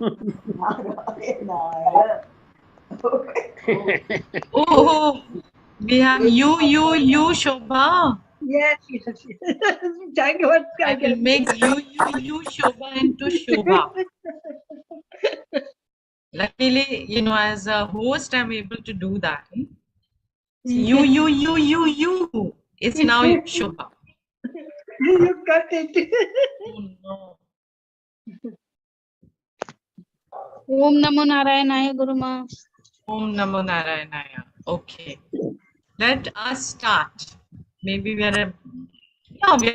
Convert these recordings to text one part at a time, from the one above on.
Narayanaya. Oh, we have you, Shobha. Yes, yes, yes. Thank you. What I I will can make you, Shobha into Shobha. Luckily, as a host, I'm able to do that. So you. It's now Shobha. You cut it. Oh no. Om Namo Narayanaaya Guruma. Om Namo Narayanaya. Okay. Let us start. Maybe we are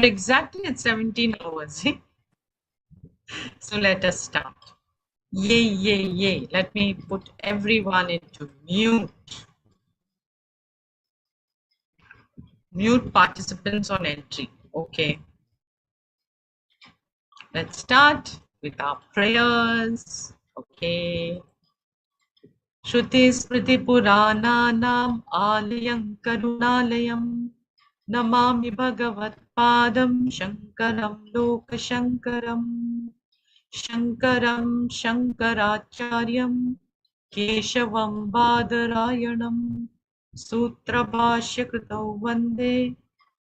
exactly at 17 hours. So let us start. Yay, yay, yay. Let me put everyone into mute. Mute participants on entry. Okay. Let's start with our prayers. Okay. Shruti Smriti Purananam Alayam Karunalayam Namami Bhagavat Padam Shankaram Lokashankaram Shankaram Shankaracharyam Keshavam Badarayanam Sutrabhashya Kritau Vande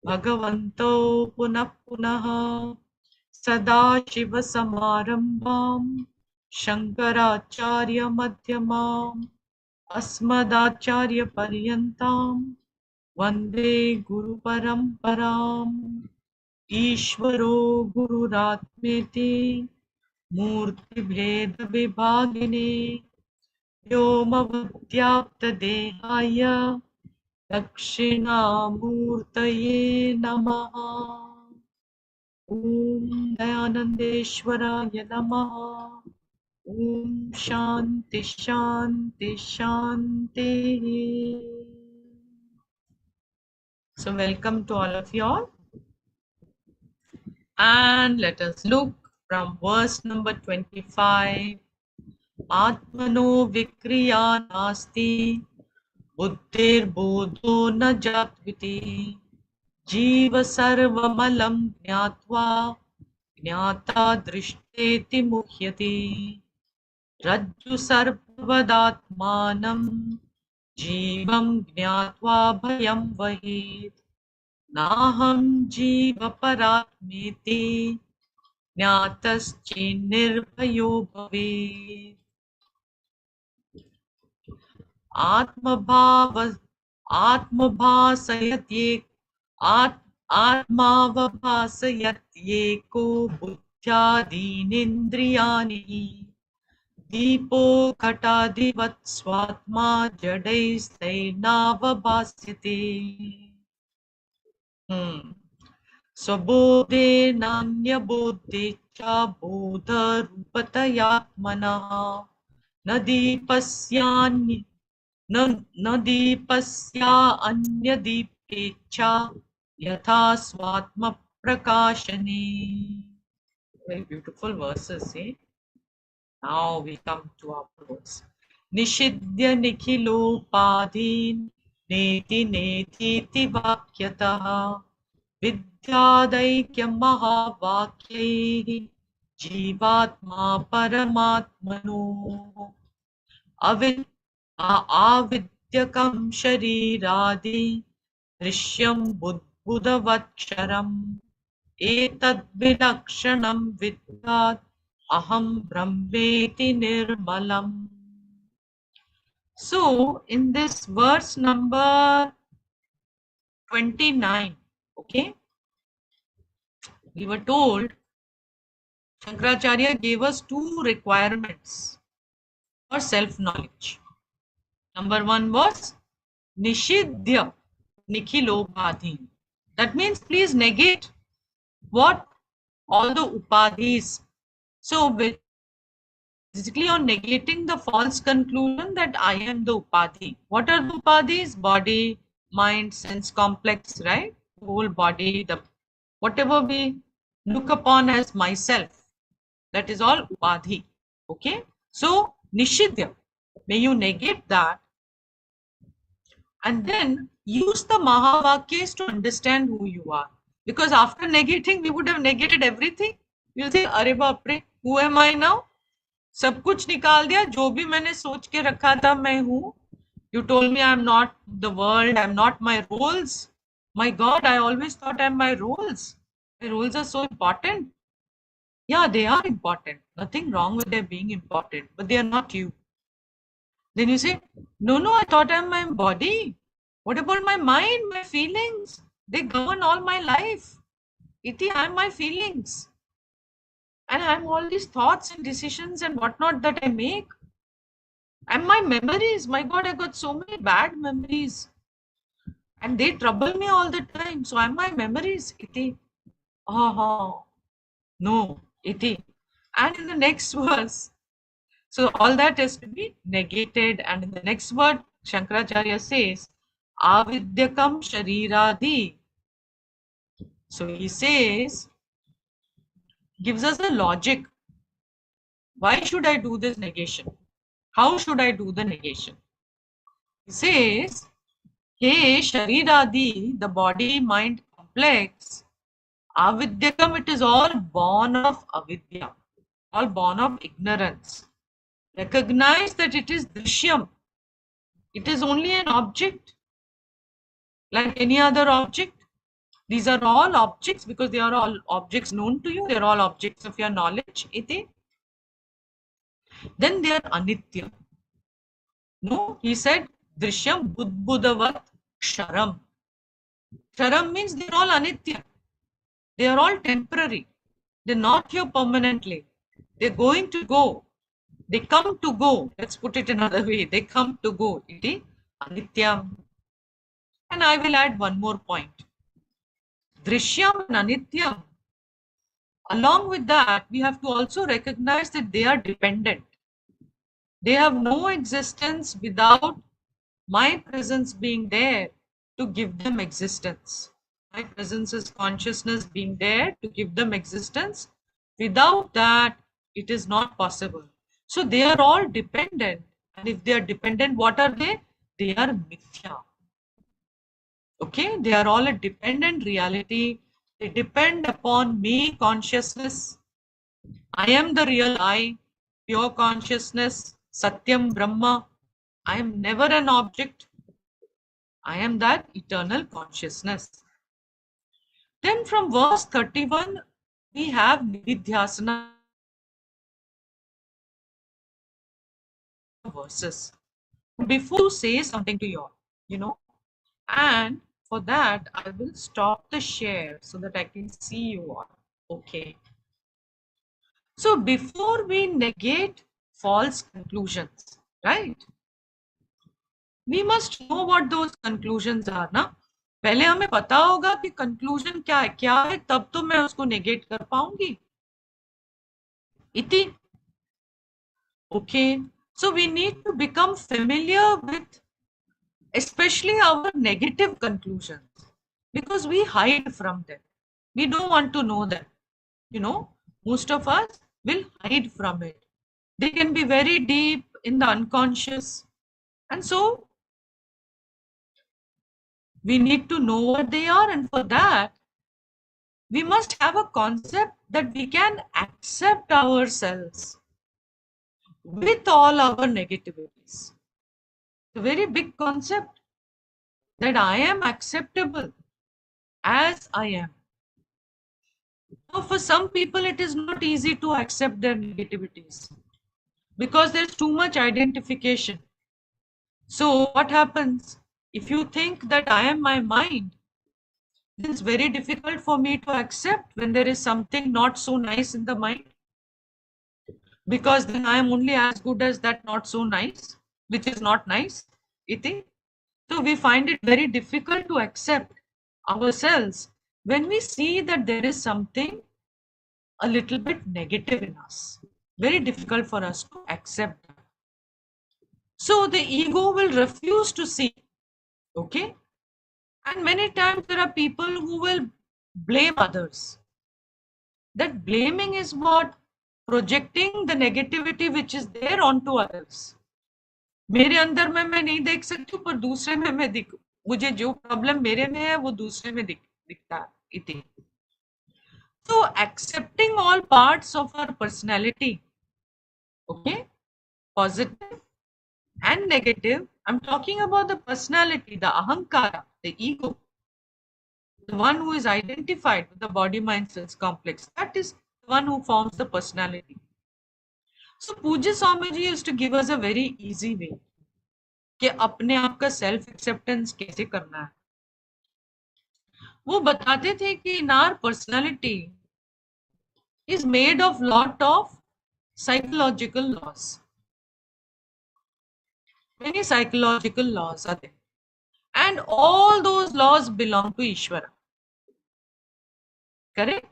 Bhagavanto Punah Punah Sadashivasamarambam Shankaracharya Madhyamam Asmadacharya-paryantam Vande Guru Paramparam Ishvaro Gururatmeti Murti Bheda Vibhagine Vyomavadyaptadehaya Dakshinamurtaye Namaha Om Dayanandeshwaraya Namaha Om Shanti Shanti Shanti. So welcome to all of you all. And let us look from verse number 25. Atmano Vikriya Nasti Buddhir Bodho Na Jatviti Jiva Sarvamalam Jnatva Jnata Drishteti Mukhyati Rajju Sarvavadatmanam Jivam Jnatva Bhayam Vahit Naham Jiva Paratmeti Jnataschinnirbhayo Bhavet Atmabhasayatye Atmavabhasayatye buddhyadinindriyani Deepo Ghatadivat Swatma Jadaisthainavabhasyate. Swabodhe Nanya Bodhe Cha Bodha Rupatayatmana Nadipasya Anyadipe Cha Yatha Swatma Prakashane. Very beautiful verses, eh? Now we come to our prose. Nishidya nikhilo padhin neti neti vakyataha vidyadaikyam mahavakyaihi jivatma paramatmano avidyakam shariradi drishyam buddhavaksharam etad vilakshanam vidyat aham brahmeti nirmalam. So in this verse number 29, okay, we were told Shankaracharya gave us two requirements for self-knowledge. Number one was Nishidya Nikhilobhadhin. That means please negate what? All the upadhis. So basically on negating the false conclusion that I am the upadhi. What are the upadhis? Body, mind, sense complex, right? The whole body, the whatever we look upon as myself, that is all upadhi. Okay? So Nishidya, may you negate that and then use the Mahavakyas to understand who you are. Because after negating, we would have negated everything. You'll say, Are Bapre, who am I now? सब कुछ निकाल दिया, जो भी मैंने सोच के रखा था मैं हूं. You told me I'm not the world, I'm not my roles. My God, I always thought I'm my roles. My roles are so important. Yeah, they are important. Nothing wrong with them being important, but they are not you. Then you say, no, I thought I'm my body. What about my mind, my feelings? They govern all my life. Iti, I'm my feelings. And I'm all these thoughts and decisions and whatnot that I make. And my memories, my God, I got so many bad memories. And they trouble me all the time. So I'm my memories. Iti. Oh, no, iti. And in the next verse, so all that is to be negated. And in the next word, Shankaracharya says, Avidyakam Shariradi. So he says, gives us the logic. Why should I do this negation? How should I do the negation? He says, hey, Shariradi, the body mind complex, Avidyakam, it is all born of avidya, all born of ignorance. Recognize that it is drishyam. It is only an object, like any other object. These are all objects because they are all objects known to you. They are all objects of your knowledge. Iti. Then they are anitya. No, he said, drishyam budbudavat ksharam. Ksharam means they are all anitya. They are all temporary. They're not here permanently. They're going to go. They come to go. Let's put it another way. They come to go. Iti anityam. And I will add one more point. Drishyam and anityam. Along with that, we have to also recognize that they are dependent. They have no existence without my presence being there to give them existence. My presence is consciousness being there to give them existence. Without that, it is not possible. So they are all dependent. And if they are dependent, what are they? They are mithya. Okay, they are all a dependent reality. They depend upon me, consciousness. I am the real I, pure consciousness, Satyam Brahma. I am never an object. I am that eternal consciousness. Then from verse 31, we have Nididhyasana verses. Before you say something to you, and for that, I will stop the share so that I can see you all. Okay. So before we negate false conclusions, right? We must know what those conclusions are, ना? पहले हमें पता होगा कि conclusion क्या है, तब तो मैं उसको negate कर पाऊंगी. इति. Okay. So we need to become familiar with especially our negative conclusions because we hide from them. We don't want to know them. Most of us will hide from it. They can be very deep in the unconscious. And so we need to know what they are. And for that, we must have a concept that we can accept ourselves with all our negativities. It's a very big concept that I am acceptable as I am. Now, for some people, it is not easy to accept their negativities because there's too much identification. So what happens? If you think that I am my mind, then it's very difficult for me to accept when there is something not so nice in the mind. Because then I am only as good as that not so nice, which is not nice. Iti. So we find it very difficult to accept ourselves when we see that there is something a little bit negative in us. Very difficult for us to accept that. So the ego will refuse to see. Okay? And many times there are people who will blame others. That blaming is what? Projecting the negativity which is there onto others. मेरे अंदर में मैं नहीं देख सकती हूँ पर दूसरे में मैं मुझे जो प्रॉब्लम मेरे में है वो दूसरे में दिखता है. So accepting all parts of our personality Okay, positive and negative. I'm talking about the personality, the ahankara, the ego, the one who is identified with the body mind cells complex. That is the one who forms the personality. So Pujya Swamiji used to give us a very easy way कि अपने आप का self acceptance कैसे करना है. वो बताते थे कि in our personality is made of lot of psychological laws. Many psychological laws are there. And all those laws belong to Ishvara. Correct?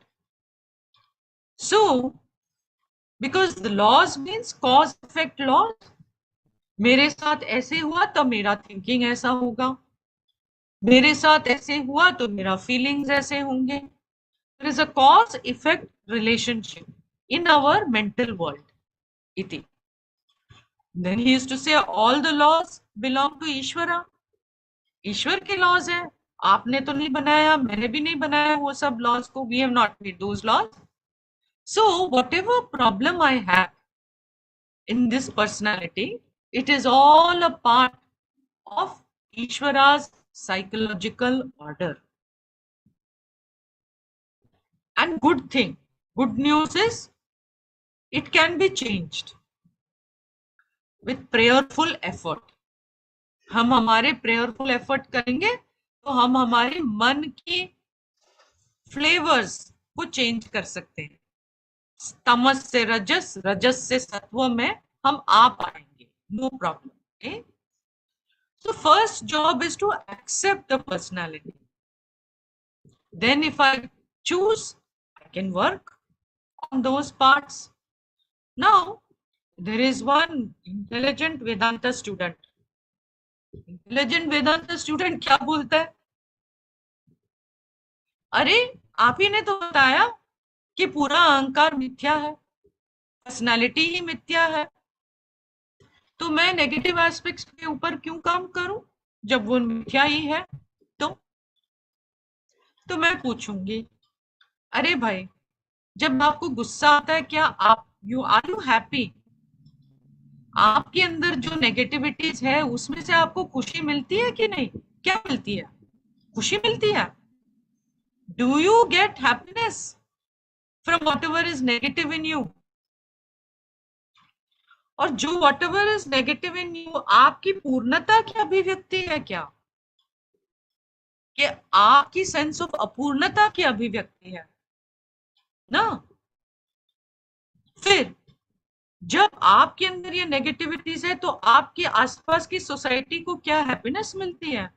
So, because the laws means cause effect laws. मेरे साथ ऐसे हुआ तो मेरा thinking ऐसा होगा, मेरे साथ ऐसे हुआ तो मेरा फीलिंग्स ऐसे होंगे. There is a cause effect relationship in our mental world. Iti. Then he used to say all the laws belong to Ishvara. ईश्वर के लॉज है, आपने तो नहीं बनाया, मैंने भी नहीं बनाया वो सब लॉज को. We have not made those laws. So whatever problem I have in this personality, it is all a part of Ishvara's psychological order. And good news is it can be changed with prayerful effort. हम हमारे prayerful effort करेंगे तो हम हमारे मन की flavours को change कर सकते हैं. तमस से रजस, रजस से सत्व में हम आ पाएंगे. No problem. Okay? So first job is to accept the personality. Then if I choose, I can work on those parts. Now, there is one intelligent Vedanta student. Intelligent Vedanta student क्या बोलता है? अरे आप ही ने तो बताया कि पूरा अहंकार मिथ्या है, पर्सनालिटी ही मिथ्या है, तो मैं नेगेटिव एस्पेक्ट्स के ऊपर क्यों काम करूं जब वो मिथ्या ही है. तो मैं पूछूंगी, अरे भाई जब आपको गुस्सा आता है क्या आप आर यू हैप्पी? आपके अंदर जो नेगेटिविटीज है उसमें से आपको खुशी मिलती है कि नहीं? क्या मिलती है? खुशी मिलती है. Do you get happiness from whatever is negative in you? और जो whatever is negative in you आपकी पूर्णता की अभिव्यक्ति है क्या? कि आपकी सेंस ऑफ अपूर्णता की अभिव्यक्ति है ना? फिर जब आपके अंदर ये नेगेटिविटीज है तो आपके आसपास की सोसाइटी को क्या हैप्पीनेस मिलती है?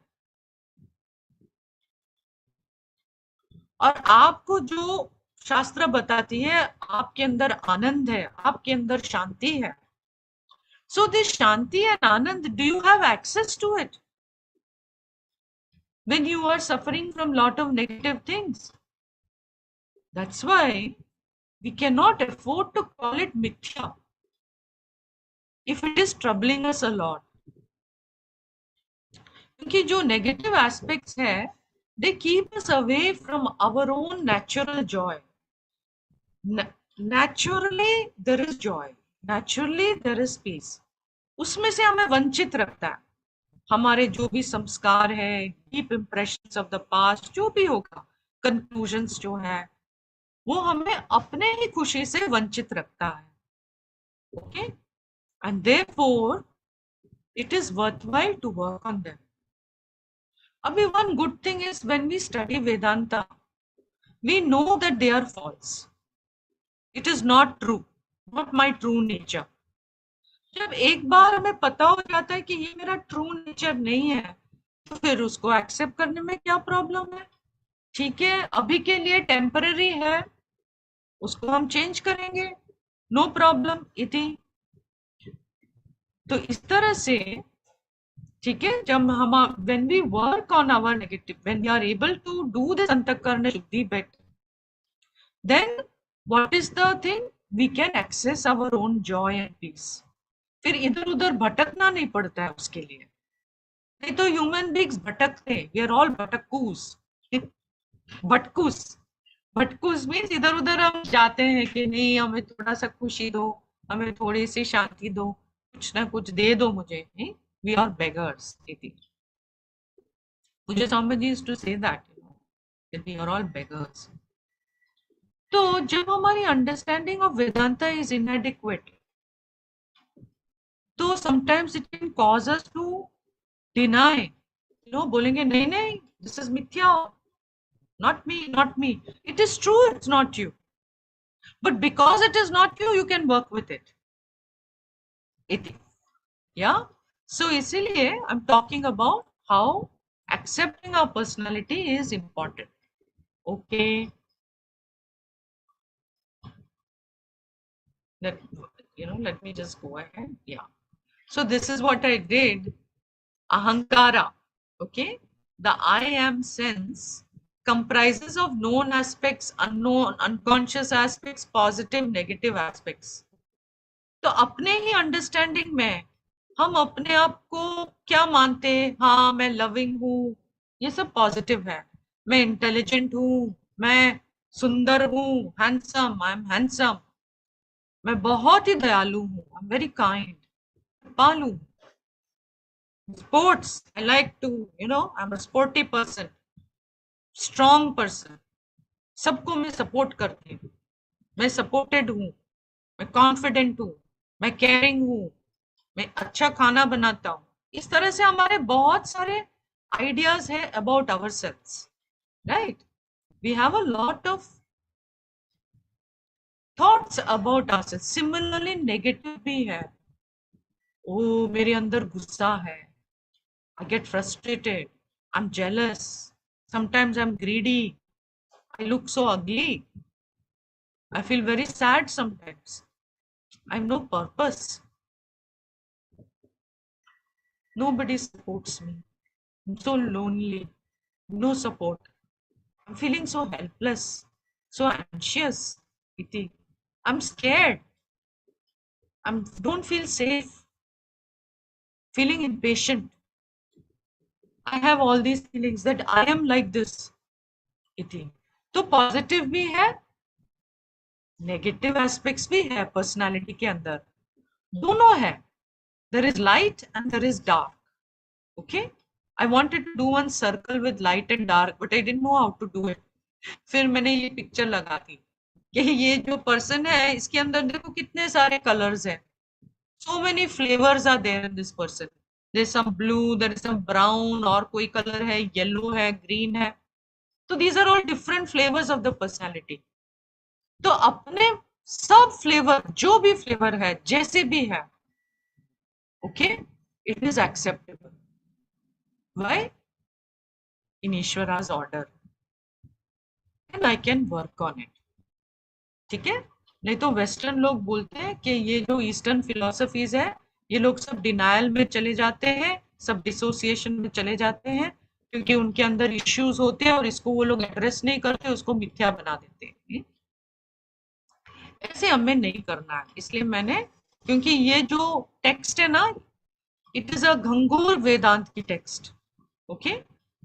और आपको जो शास्त्र बताती है आपके अंदर आनंद है, आपके अंदर शांति है. So this shanti and anand, do you have access to it when you are suffering from lot of negative things? That's why we cannot afford to call it mithya if it is troubling us a lot. क्योंकि जो negative aspects है they keep us away from our own natural joy. Naturally there is joy, naturally there is peace. उसमें से हमें वंचित रखता है. हमारे जो भी संस्कार है, deep impressions of the past, जो भी होगा, कंक्लूजन्स जो है, वो हमें अपने ही खुशी से वंचित रखता है. Okay, and therefore it is worthwhile to work on them. अभी one good thing is when we study Vedanta, we know that they are false. It is not true, not my true nature. जब एक बार हमें पता हो जाता है कि ये मेरा ट्रू नेचर नहीं है, तो फिर उसको एक्सेप्ट करने में क्या प्रॉब्लम है? ठीक है, अभी के लिए टेम्पररी है, उसको हम चेंज करेंगे, नो प्रॉब्लम. इति. तो इस तरह से ठीक है, जब हम when we work on our negative, when we are able to do this अंतःकरण शुद्धि better, then what is the thing? We can access our own joy and peace. फिर इधर उधर भटकना नहीं पड़ता है उसके लिए. नहीं तो ह्यूमन बींग्स भटकते हैं. वी आर ऑल भटकूस. भटकूस मीन्स इधर उधर हम जाते हैं कि नहीं हमें थोड़ा सा खुशी दो, हमें थोड़ी सी शांति दो, कुछ ना कुछ दे दो मुझे. We are beggars. Puja Swamiji used to say that, that we are all beggars. तो जब हमारी understanding of Vedanta is inadequate, तो sometimes it can cause us to deny, बोलेंगे नहीं नहीं, दिस इज मिथ्या, not me, not me. It is true, it's not you. But because it is not you, you can work with it. Yeah? So, इसीलिए I'm talking about how accepting our personality is important. Okay? Let me just go ahead. Yeah. So, this is what I did. Ahankara. Okay? The I am sense comprises of known aspects, unknown, unconscious aspects, positive, negative aspects. तो अपने ही understanding में हम अपने आप को क्या मानते हैं? हाँ, मैं लविंग हूँ, ये सब पॉजिटिव है. मैं इंटेलिजेंट हूँ, मैं सुंदर हूँ, हैंडसम, आई एम हैंडसम, मैं बहुत ही दयालु हूँ, आई एम वेरी काइंड, पालू, sports, I like to, I am a sporty person, strong person, सबको मैं सपोर्ट करती हूँ, मैं सपोर्टेड हूँ, मैं कॉन्फिडेंट हूँ, मैं केयरिंग हूँ, मैं अच्छा खाना बनाता हूँ. इस तरह से हमारे बहुत सारे आइडियाज है about ourselves, right? We have a lot of thoughts about ourselves. Similarly negative भी है. ओ, मेरे अंदर गुस्सा है, I get frustrated, I am jealous, sometimes I am greedy, I look so ugly, I feel very sad sometimes, I have no purpose, nobody supports me, I'm so lonely, no support, I'm feeling so helpless, so anxious, Iti. I'm scared, I don't feel safe, feeling impatient. I have all these feelings that I am like this, Iti. तो positive भी है, negative aspects भी है personality के अंदर, दोनों है. There is light and there is dark. Okay? I wanted to do one circle with light and dark, but I didn't know how to do it. फिर मैंने ये पिक्चर लगा दी कि ये जो पर्सन है, इसके अंदर देखो कितने सारे कलर्स हैं. So many flavors are there in this person. There is some blue, there is some brown, और कोई कलर है, येलो है, ग्रीन है. तो these are all different flavors of the personality. तो अपने सब फ्लेवर, जो भी फ्लेवर है, जैसे भी है, okay, it is acceptable. Why? In Ishvara's order. And I can work on it. ठीक है? नहीं तो वेस्टर्न लोग बोलते हैं कि ये जो ईस्टर्न फिलोसफीज है, ये लोग सब डिनायल में चले जाते हैं, सब डिसोसिएशन में चले जाते हैं, क्योंकि उनके अंदर इश्यूज होते हैं और इसको वो लोग एड्रेस नहीं करते, उसको मिथ्या बना देते हैं. ऐसे हमें नहीं करना है. इसलिए मैंने, क्योंकि ये जो टेक्स्ट है ना, इट इज अ घंघोर वेदांत की text. Okay,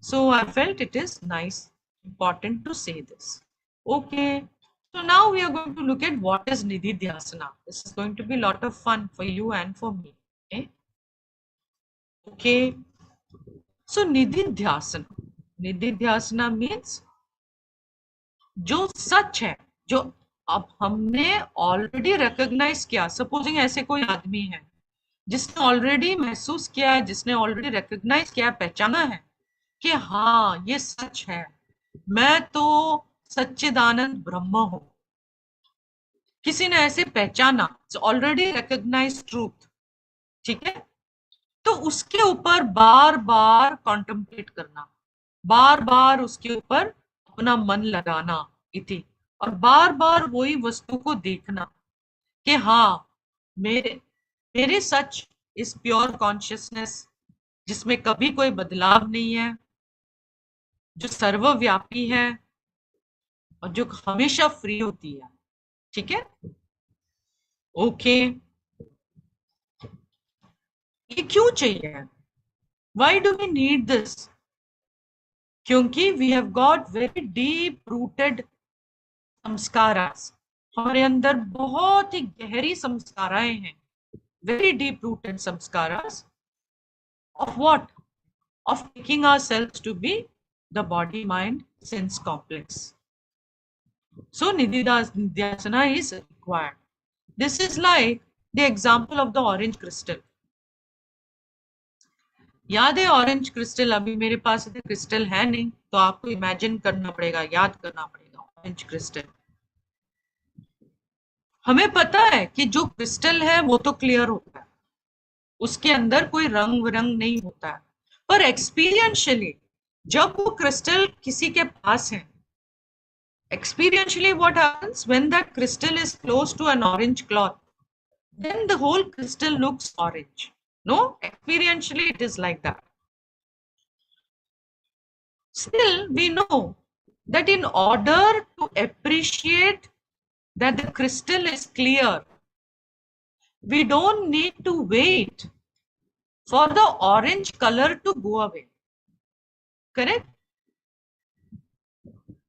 so I felt it is nice, important to say this. Okay, so now we are going to look at what is Nididhyasana. This is going to be a lot of fun for you and for me. Okay, so Nididhyasana. Nididhyasana means जो सच है, जो अब हमने already recognise किया. Supposing ऐसे कोई आदमी है जिसने ऑलरेडी महसूस किया है, जिसने ऑलरेडी रिकॉग्नाइज किया, पहचाना है कि हाँ ये सच है, मैं तो सच्चिदानंद ब्रह्म हूं. किसी ने ऐसे पहचाना, ऑलरेडी रिकॉग्नाइज ट्रूथ. ठीक है? तो उसके ऊपर बार बार कॉन्टेम्पलेट करना, बार बार उसके ऊपर अपना मन लगाना, इति, और बार बार वही वस्तु को देखना कि हाँ मेरे सच इस प्योर कॉन्शियसनेस, जिसमें कभी कोई बदलाव नहीं है, जो सर्वव्यापी है और जो हमेशा फ्री होती है. ठीक है? ओके, ये क्यों चाहिए? Why do we need this? क्योंकि we have got very deep rooted संस्कारास. हमारे अंदर बहुत ही गहरी संस्काराएं हैं, very deep rooted samskaras of what? Of taking ourselves to be the body mind sense complex. So nididhyasana is required. This is like the example of the orange crystal. याद है orange crystal? अभी मेरे पास इतने crystal है नहीं, तो आपको imagine करना पड़ेगा, याद करना पड़ेगा ऑरेंज क्रिस्टल। हमें पता है कि जो क्रिस्टल है वो तो क्लियर होता है, उसके अंदर कोई रंग विरंग नहीं होता है, पर एक्सपीरियंशियली जब वो क्रिस्टल किसी के पास है, experientially what happens when that crystal is close to an orange cloth, then the whole crystal looks orange. No, experientially it is like that. Still we know that in order to appreciate that the crystal is clear, we don't need to wait for the orange color to go away. Correct?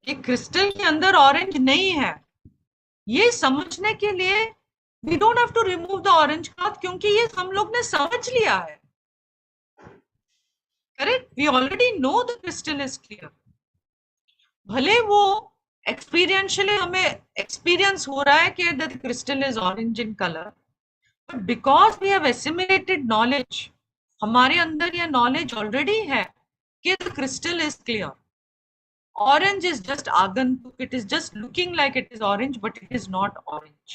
कि crystal के अंदर orange नहीं है, ये समझने के लिए we don't have to remove the orange cloth, क्योंकि ये हम लोग ने समझ लिया है। Correct? We already know the crystal is clear. भले वो एक्सपीरियंशियली हमें एक्सपीरियंस हो रहा है कि the crystal is orange in colour, but because we have assimilated knowledge, हमारे अंदर ये नॉलेज ऑलरेडी है कि the crystal is clear. Orange is just agantuk, it is just looking like it is orange, but it is not orange.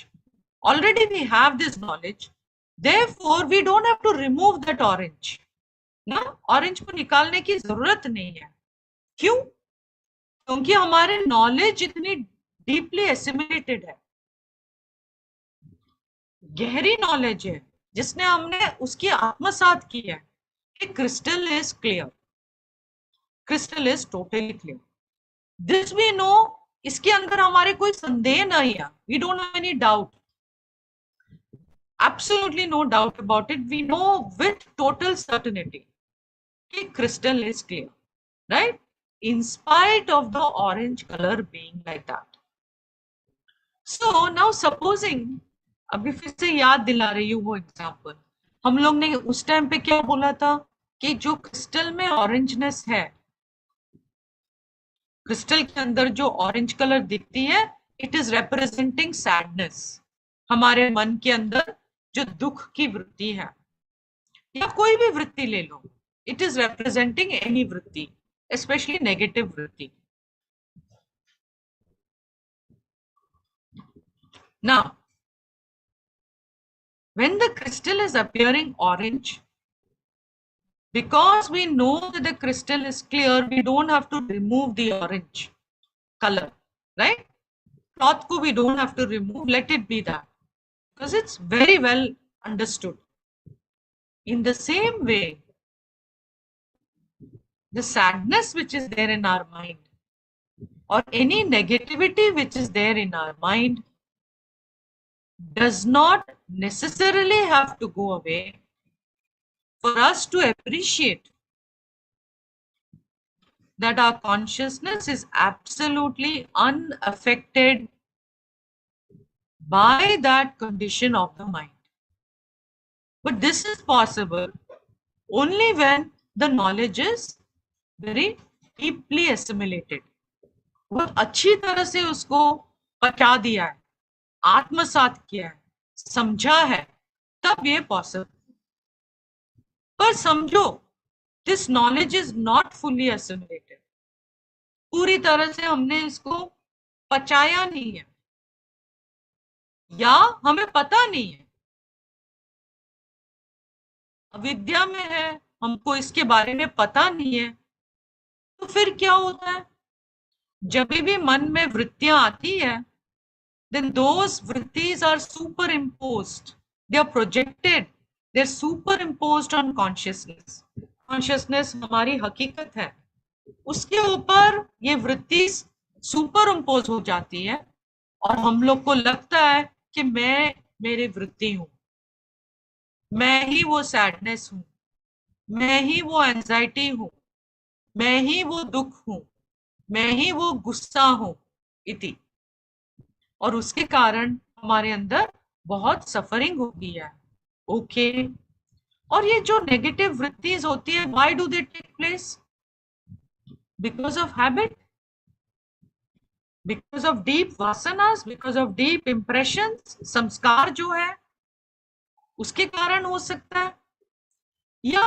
Already we have this knowledge, therefore we don't have to remove that orange. ना, orange को निकालने की जरूरत नहीं है। क्यों? क्योंकि हमारे नॉलेज इतनी डीपली एसिमिलेटेड है, गहरी नॉलेज है, जिसने हमने उसकी आत्मसात की है कि crystal is clear, crystal is totally clear. This we know, इसके अंदर हमारे कोई संदेह नहीं है, we don't have any doubt, absolutely no doubt about it. We know with total certainty कि crystal is clear, right? In spite of the orange color being like that. So now supposing, अभी फिर से याद दिला रही हूँ वो example, हम लोग ने उस टाइम पे क्या बोला था कि जो क्रिस्टल में ऑरेंजनेस है, क्रिस्टल के अंदर जो ऑरेंज कलर दिखती है, इट इज रिप्रेजेंटिंग सैडनेस। हमारे मन के अंदर जो दुख की वृत्ति है, या कोई भी वृत्ति ले लो, इट इज रिप्रेजेंटिंग एनी वृत्ति, स्पेशली नेगेटिव वृत्ति। Now, when the crystal is appearing orange, because we know that the crystal is clear, we don't have to remove the orange color, right? Cloth ko we don't have to remove, let it be that, because it's very well understood. In the same way, the sadness which is there in our mind, or any negativity which is there in our mind, does not necessarily have to go away for us to appreciate that our consciousness is absolutely unaffected by that condition of the mind. But this is possible only when the knowledge is very deeply assimilated. बहुत अच्छी तरह से उसको पचा दिया है, आत्मसात किया है, समझा है, तब ये पॉसिबल। पर समझो, this knowledge is not fully assimilated, पूरी तरह से हमने इसको पचाया नहीं है, या हमें पता नहीं है, अविद्या में है, हमको इसके बारे में पता नहीं है। तो फिर क्या होता है? जब भी मन में वृत्तियां आती है, then those vrittis are superimposed, they are projected, they are superimposed on consciousness. Consciousness हमारी हकीकत है, उसके ऊपर ये वृत्ति सुपरइम्पोज हो जाती है, और हम लोग को लगता है कि मैं मेरी वृत्ति हूं, मैं ही वो सैडनेस हूं, मैं ही वो एंजाइटी हूं, मैं ही वो दुख हूं, मैं ही वो गुस्सा हूं, इति। और उसके कारण हमारे अंदर बहुत सफरिंग होती है। ओके, और ये जो नेगेटिव वृत्तिज होती है, why do they take place? Because of habit, because of deep vasanas, because of deep impression, संस्कार जो है उसके कारण हो सकता है, या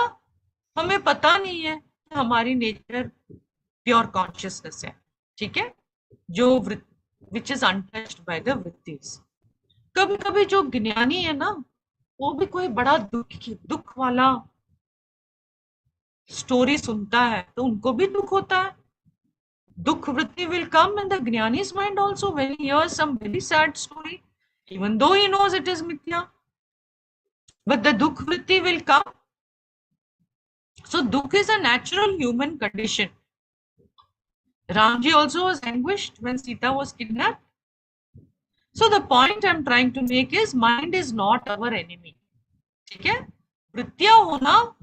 हमें पता नहीं है कि हमारी नेचर प्योर कॉन्शियसनेस है, ठीक है, जो which is untouched by the वृत्तिज। कभी कभी जो ज्ञानी है ना, वो भी कोई बड़ा दुख वाला स्टोरी सुनता है तो उनको भी दुख होता है। दुख वृत्ति will come in the Jnani's mind also when he hears some very sad story, even though he knows it is mithya. But the dukh vritti will come. So dukh is a natural human condition. Ramji also was anguished when Sita was kidnapped. So the point I'm trying to make is mind is not our enemy. ठीक है? वृत्तियां होना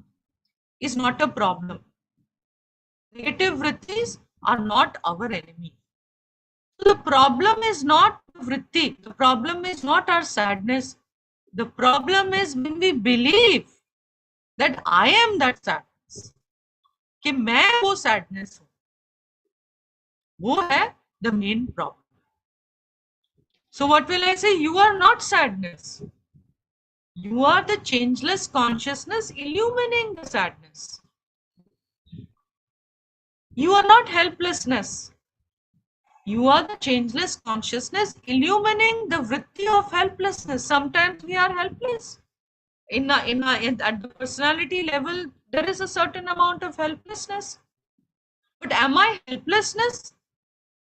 is not a problem. Negative vrittis are not our enemy. So the problem is not vritti. The problem is not our sadness. The problem is when we believe that I am that sadness. कि मैं वो sadness हूं, वो है the main problem. So what will I say? You are not sadness. You are the changeless consciousness illumining the sadness. You are not helplessness. You are the changeless consciousness illumining the vritti of helplessness. Sometimes we are helpless. At the personality level, there is a certain amount of helplessness. But am I helplessness?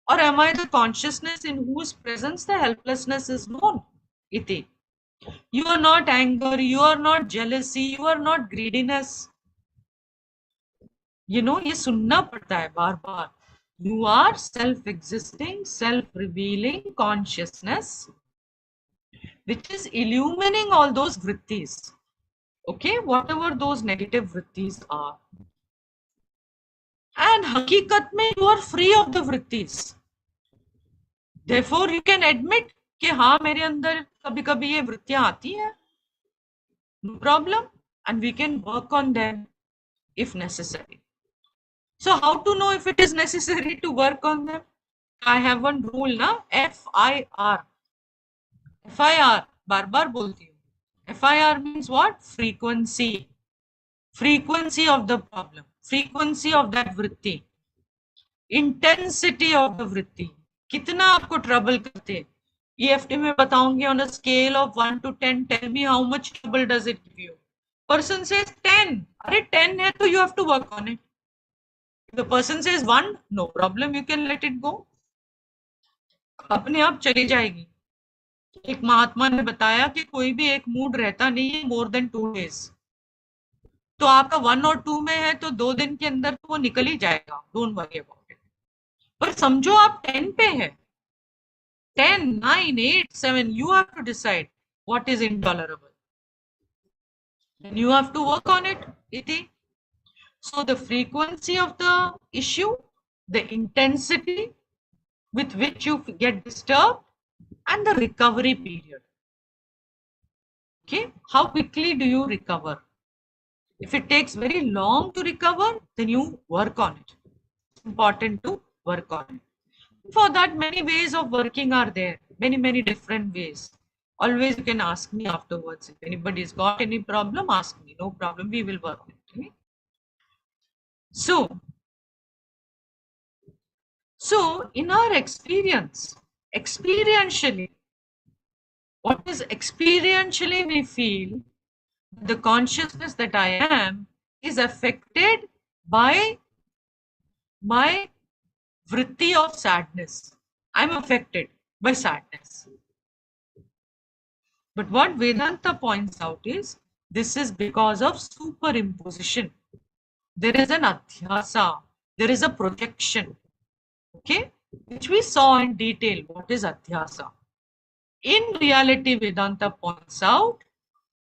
Or am I the consciousness in whose presence the helplessness is known? Iti. You are not anger, you are not jealousy, you are not greediness. You know, ये सुनना पड़ता है बार बार. You are self-existing, self-revealing consciousness, which is illumining all those vrittis. Okay, whatever those negative vrittis are. And hakikat mein you are free of the vrittis. Therefore, you can admit कि हाँ मेरे अंदर कभी कभी ये वृत्तियां आती हैं. No problem, and we can work on them if necessary. So how to know if it is necessary to work on them? I have one rule ना, FIR. FIR बार बार बोलती हूँ. FIR means what? Frequency. Frequency of the problem. Frequency of that vritti. Intensity of the vritti. कितना आपको trouble करते. EFT में बताऊंगी on a scale of 1 to 10. Tell me how much trouble does it give you? Person says 10. अरे 10 है तो you have to work on it. If the person says 1, no problem, you can let it go. अपने आप चली जाएगी. एक महात्मा ने बताया कि कोई भी एक मूड रहता नहीं है more than 2 days. तो आपका 1 और 2 में है तो 2 दिन के अंदर तो वो निकल ही जाएगा. Don't worry about it. पर समझो आप 10 पे है. 10, 9, 8, 7, you have to decide what is intolerable. Then you have to work on it, Iti. So the frequency of the issue, the intensity with which you get disturbed, and the recovery period. Okay, how quickly do you recover? If it takes very long to recover, then you work on it. It's important to work on it. For that, many ways of working are there, many different ways. Always you can ask me afterwards. If anybody's got any problem, ask me. No problem, we will work on it. Okay? So in our experience, experientially, what is experientially we feel, the consciousness that I am is affected by my vritti of sadness. I'm affected by sadness. But what Vedanta points out is, this is because of superimposition. There is an adhyasa, there is a projection, okay, which we saw in detail. What is adhyasa? In reality, Vedanta points out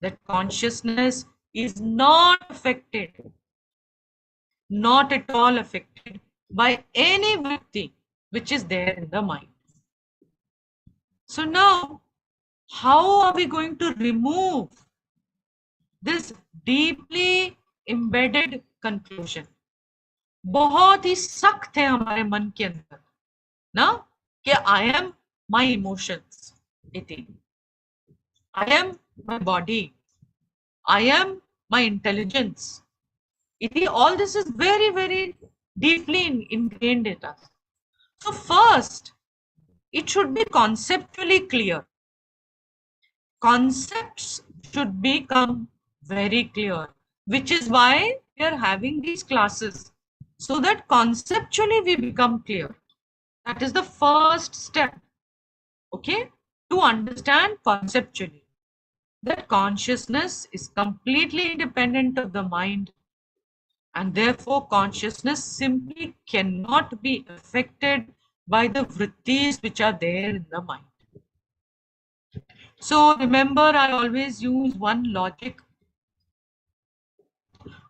that consciousness is not affected, not at all affected by any vritti which is there in the mind. So now, how are we going to remove this deeply embedded conclusion? बहुत ही सख्त है हमारे मन के अंदर ना कि I am my emotions, I am my body, I am my intelligence. All this is very, very deeply ingrained in us. So first, it should be conceptually clear. Concepts should become very clear, which is why we are having these classes, so that conceptually we become clear. That is the first step, okay, to understand conceptually that consciousness is completely independent of the mind, and therefore consciousness simply cannot be affected by the vrittis which are there in the mind. So remember, I always use one logic.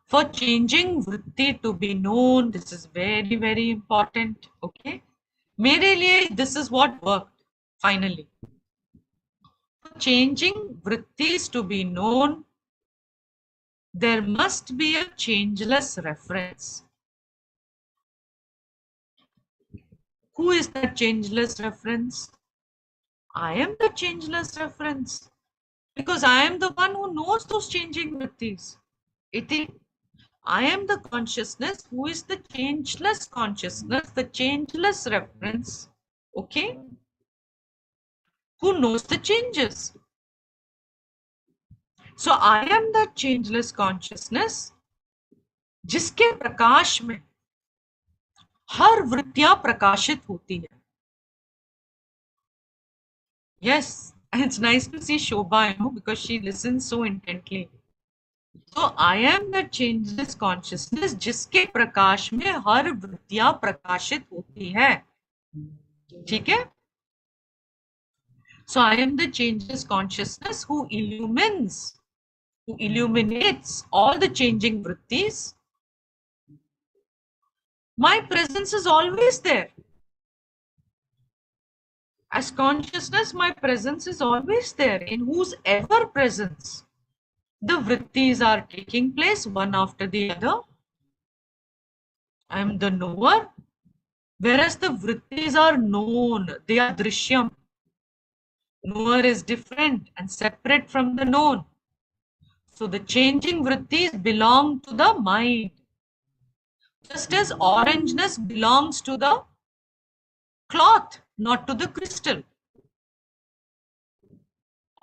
For changing vritti to be known, this is very, very important. Okay. मेरे लिए this is what worked finally. For changing vrittis to be known, there must be a changeless reference. Who is that changeless reference? I am the changeless reference, because I am the one who knows those changing vrittis. I am the consciousness who is the changeless consciousness, the changeless reference, okay, who knows the changes. So I am the changeless consciousness जिसके प्रकाश में हर वृत्तियां प्रकाशित होती है. Yes, it's nice to see Shobha, because she listens so intently. So I am the changeless consciousness जिसके प्रकाश में हर वृत्तियां प्रकाशित होती है. ठीक है? So I am the changeless consciousness who illuminates all the changing vrittis. My presence is always there. As consciousness, my presence is always there. In whose ever presence the vrittis are taking place one after the other. I am the knower, whereas the vrittis are known. They are drishyam. Knower is different and separate from the known. So the changing vrittis belong to the mind. Just as orangeness belongs to the cloth, not to the crystal.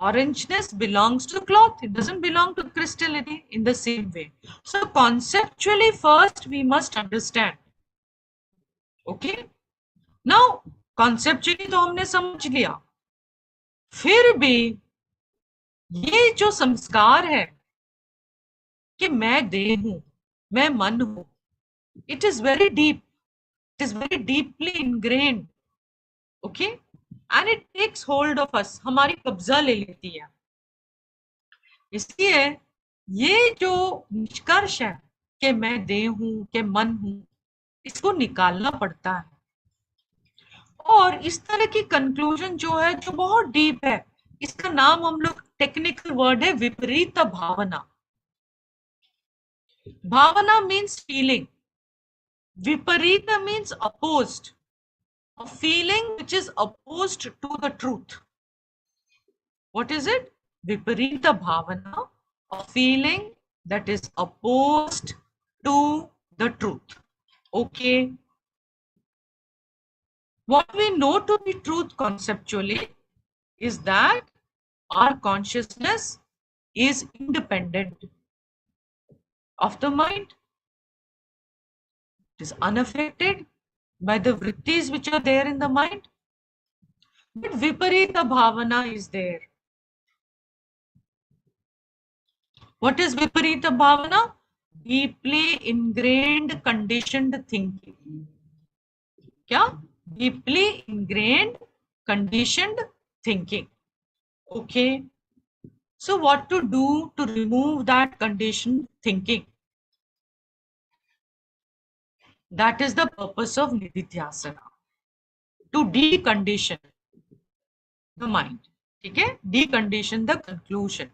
Orangeness belongs to the cloth. It doesn't belong to crystal in the same way. So conceptually first we must understand. Okay. Now conceptually तो हमने समझ लिया. फिर भी ये जो संस्कार है कि मैं देह हूं, मैं मन हूं, it is very deep. It is very deeply ingrained. Okay. And it takes hold of us. हमारी कब्जा ले लेती है. इसलिए ये जो निष्कर्ष है कि मैं देह हूं, कि मन हूं, इसको निकालना पड़ता है. और इस तरह की कंक्लूजन जो है, जो बहुत डीप है, इसका नाम हम लोग टेक्निकल वर्ड है विपरीत भावना. भावना means feeling. Viparita means opposed, a feeling which is opposed to the truth. What is it? Viparita bhavana, a feeling that is opposed to the truth. Okay. What we know to be truth conceptually is that our consciousness is independent of the mind. It is unaffected by the vrittis which are there in the mind. But viparita bhavana is there. What is viparita bhavana? Deeply ingrained conditioned thinking. Kya? Deeply ingrained conditioned thinking. Okay. So what to do to remove that conditioned thinking? That is the purpose of nididhyasana. To decondition. the mind. ठीक है? Decondition the conclusion.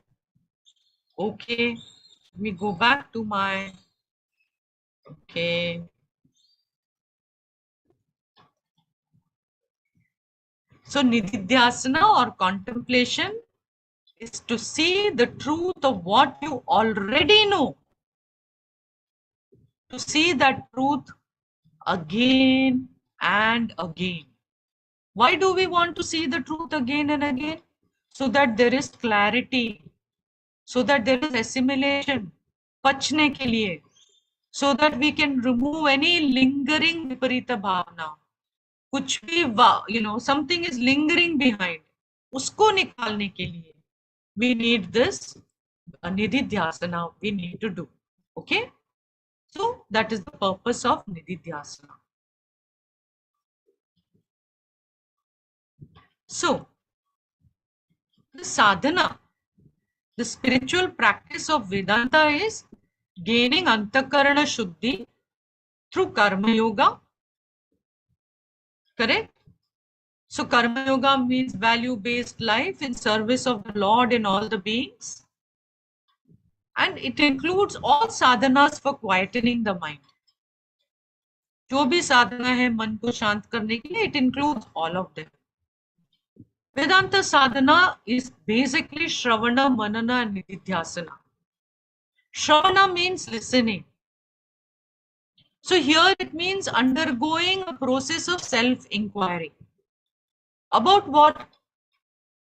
Okay, let me go back to my, okay. So nididhyasana or contemplation is to see the truth of what you already know. To see that truth again and again. Why do we want to see the truth again and again? So that there is clarity, so that there is assimilation, pachne ke liye, so that we can remove any lingering viparita bhavana. कुछ भी something is lingering behind, उसको निकालने के लिए we need this nididhyasana we need to do. Okay, so that is the purpose of nididhyasana. So the sadhana, the spiritual practice of Vedanta is gaining antakarana shuddhi through karma yoga. Correct? So karma yoga means value-based life in service of the Lord and all the beings. And it includes all sadhanas for quietening the mind. जो भी साधना है मन को शांत करने के लिए, it includes all of them. Vedanta sadhana is basically Shravana, Manana, and Nididhyasana. Shravana means listening. So here it means undergoing a process of self-inquiry. About what?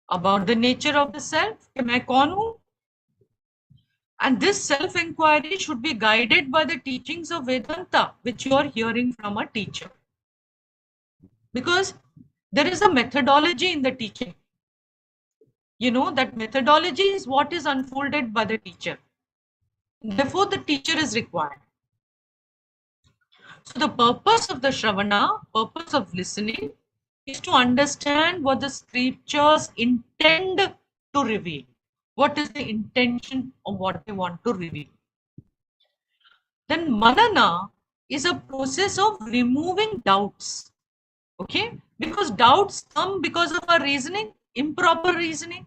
About the nature of the self. कि मैं कौन हूँ? And this self-inquiry should be guided by the teachings of Vedanta, which you are hearing from a teacher. Because there is a methodology in the teaching. You know, that methodology is what is unfolded by the teacher. Therefore, the teacher is required. So the purpose of the Shravana, purpose of listening, is to understand what the scriptures intend to reveal. What is the intention of what they want to reveal? Then manana is a process of removing doubts. Okay? Because doubts come because of our reasoning, improper reasoning.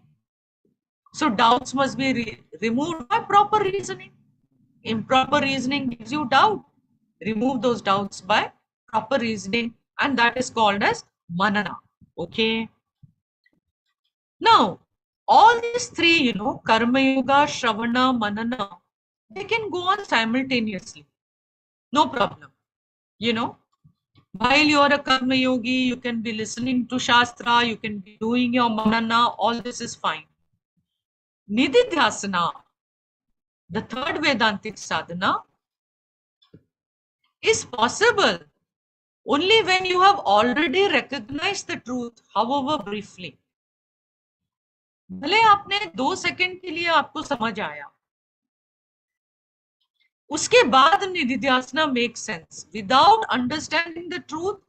So doubts must be removed by proper reasoning. Improper reasoning gives you doubt. Remove those doubts by proper reasoning, and that is called as manana. Okay? Now, all these three, karma yoga, shravana, manana, they can go on simultaneously. No problem. While you are a karma yogi, you can be listening to shastra, you can be doing your manana, all this is fine. Nididhyasana, the third Vedantic sadhana, is possible only when you have already recognized the truth, however briefly. भले आपने 2 second के लिए आपको समझ आया, उसके बाद निधिध्यासना makes sense. Without understanding the truth,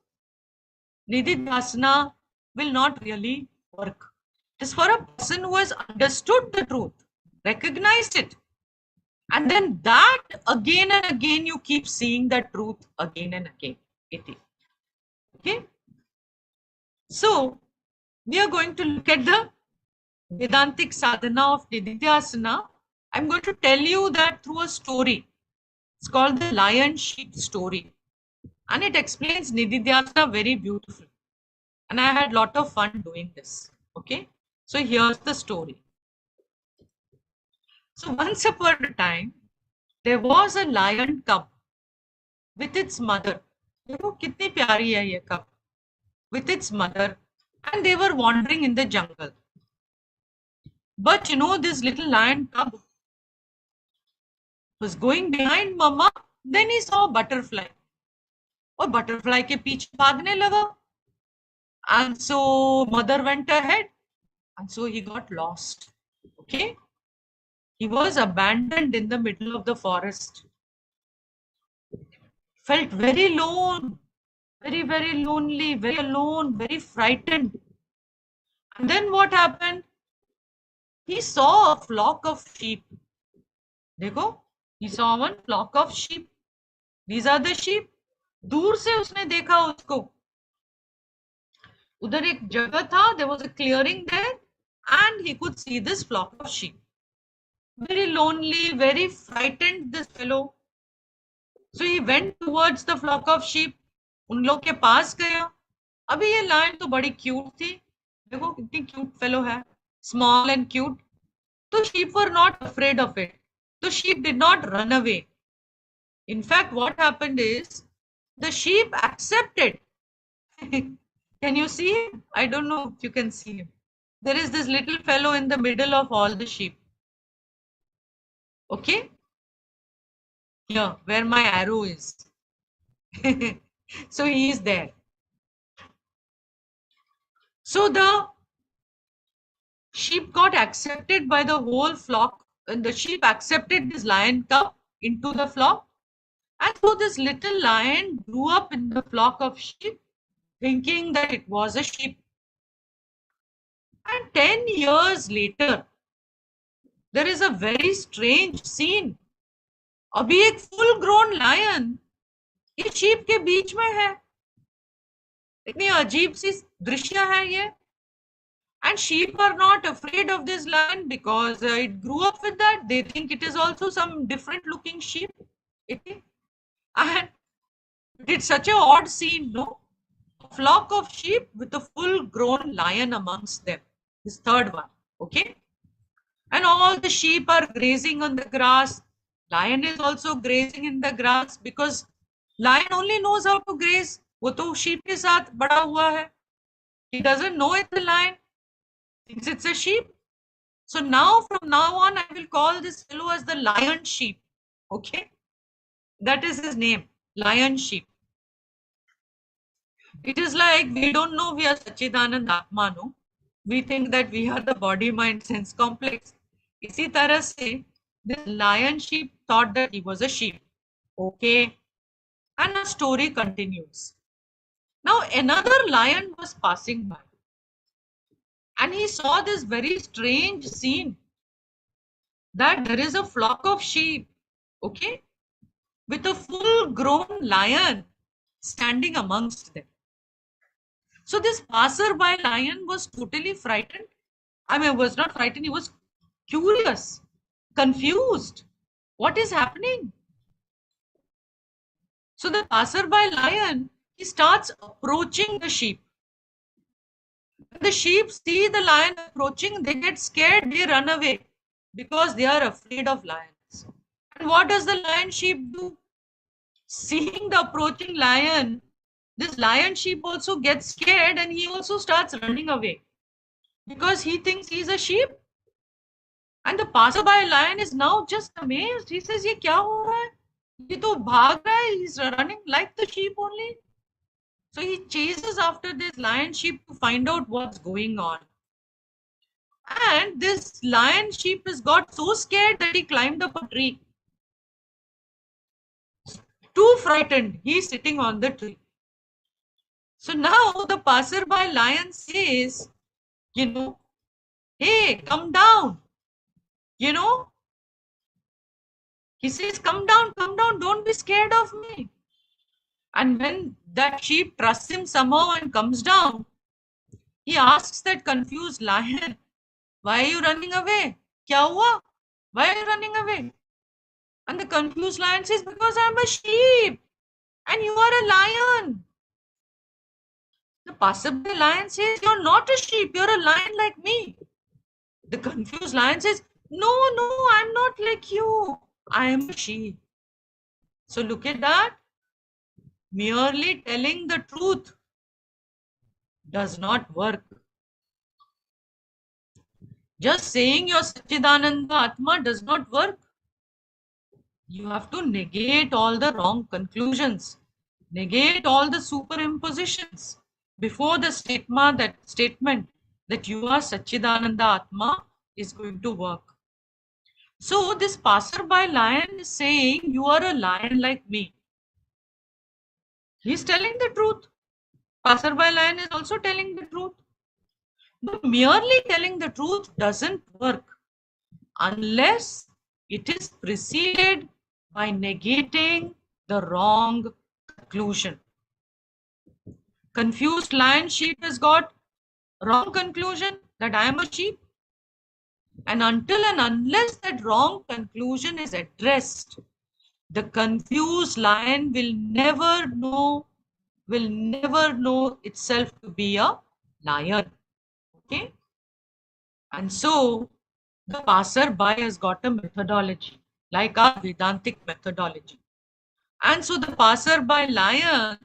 nididhyasana will not really work. It is for a person who has understood the truth, recognized it, and then that again and again you keep seeing that truth again and again. Okay? So, we are going to look at the Vedantic sadhana of nididhyasana. I'm going to tell you that through a story. It's called the lion sheep story. And it explains nididhyasana very beautifully. And I had a lot of fun doing this. Okay? So here's the story. So once upon a time, there was a lion cub with its mother. देखो कितनी प्यारी है ये cub. With its mother. And they were wandering in the jungle. But this little lion cub was going behind mama. Then he saw a butterfly. और butterfly के पीछे भागने लगा. And so mother went ahead. And so he got lost. Okay? He was abandoned in the middle of the forest. Felt very lone, very, very lonely, very alone, very frightened. And then what happened? He saw a flock of sheep. देखो, he saw one flock of sheep. These are the sheep. दूर से उसने देखा उसको. उधर एक जगह था, there was a clearing there, and he could see this flock of sheep. Very lonely, very frightened, this fellow. So he went towards the flock of sheep. उन लोग के पास गया. अभी ये लायन तो बड़ी क्यूट थी. देखो कितनी क्यूट फेलो है. Small and cute. So sheep were not afraid of it. The sheep did not run away. In fact, what happened is the sheep accepted. Can you see him? I don't know if you can see him. There is this little fellow in the middle of all the sheep. Okay? Here, where my arrow is. So he is there. So the sheep got accepted by the whole flock, and the sheep accepted this lion cub into the flock. And so this little lion grew up in the flock of sheep, thinking that it was a sheep. And 10 years later, there is a very strange scene. अभी एक full grown lion ये sheep के बीच में है. इतनी अजीब सी दृश्य है ये. And sheep are not afraid of this lion because it grew up with that. They think it is also some different looking sheep. And it's such an odd scene, no? A flock of sheep with a full grown lion amongst them. This third one, okay? And all the sheep are grazing on the grass. Lion is also grazing in the grass because lion only knows how to graze. वो तो sheep के साथ बड़ा हुआ है. He doesn't know it's a lion. Thinks it's a sheep. So now, from now on, I will call this fellow as the lion sheep. Okay? That is his name, lion sheep. It is like we don't know we are Sachidanand Atma, no? We think that we are the body, mind, sense complex. इसी तरह से, this lion sheep thought that he was a sheep. Okay? And the story continues. Now, another lion was passing by. And he saw this very strange scene that there is a flock of sheep, okay, with a full grown lion standing amongst them. So this passerby lion was totally frightened. I mean, was not frightened, he was curious, confused. What is happening? So the passerby lion, he starts approaching the sheep. When the sheep see the lion approaching, they get scared, they run away because they are afraid of lions. And what does the lion sheep do? Seeing the approaching lion, this lion sheep also gets scared and he also starts running away because he thinks he's a sheep. And the passerby lion is now just amazed. He says, ये क्या हो रहा है? ये तो भाग रहा है. He's running like the sheep only. So he chases after this lion sheep to find out what's going on. And this lion sheep has got so scared that he climbed up a tree. Too frightened, he's sitting on the tree. So now the passerby lion says, hey, come down. He says, come down, don't be scared of me. And when that sheep trusts him somehow and comes down, he asks that confused lion, why are you running away? Kya hua? Why are you running away? And the confused lion says, because I'm a sheep and you are a lion. The passerby lion says, you're not a sheep, you're a lion like me. The confused lion says, no, I'm not like you. I am a sheep. So look at that. Merely telling the truth does not work. Just saying you're Sachidananda Atma does not work. You have to negate all the wrong conclusions, negate all the superimpositions before the statement that you are Sachidananda Atma is going to work. So this passerby lion is saying, you are a lion like me. He's telling the truth. Passerby lion is also telling the truth. But merely telling the truth doesn't work unless it is preceded by negating the wrong conclusion. Confused lion sheep has got wrong conclusion that I am a sheep. And until and unless that wrong conclusion is addressed, the confused lion will never know itself to be a lion. Okay? And so the passerby has got a methodology, like our Vedantic methodology. And so the passerby lion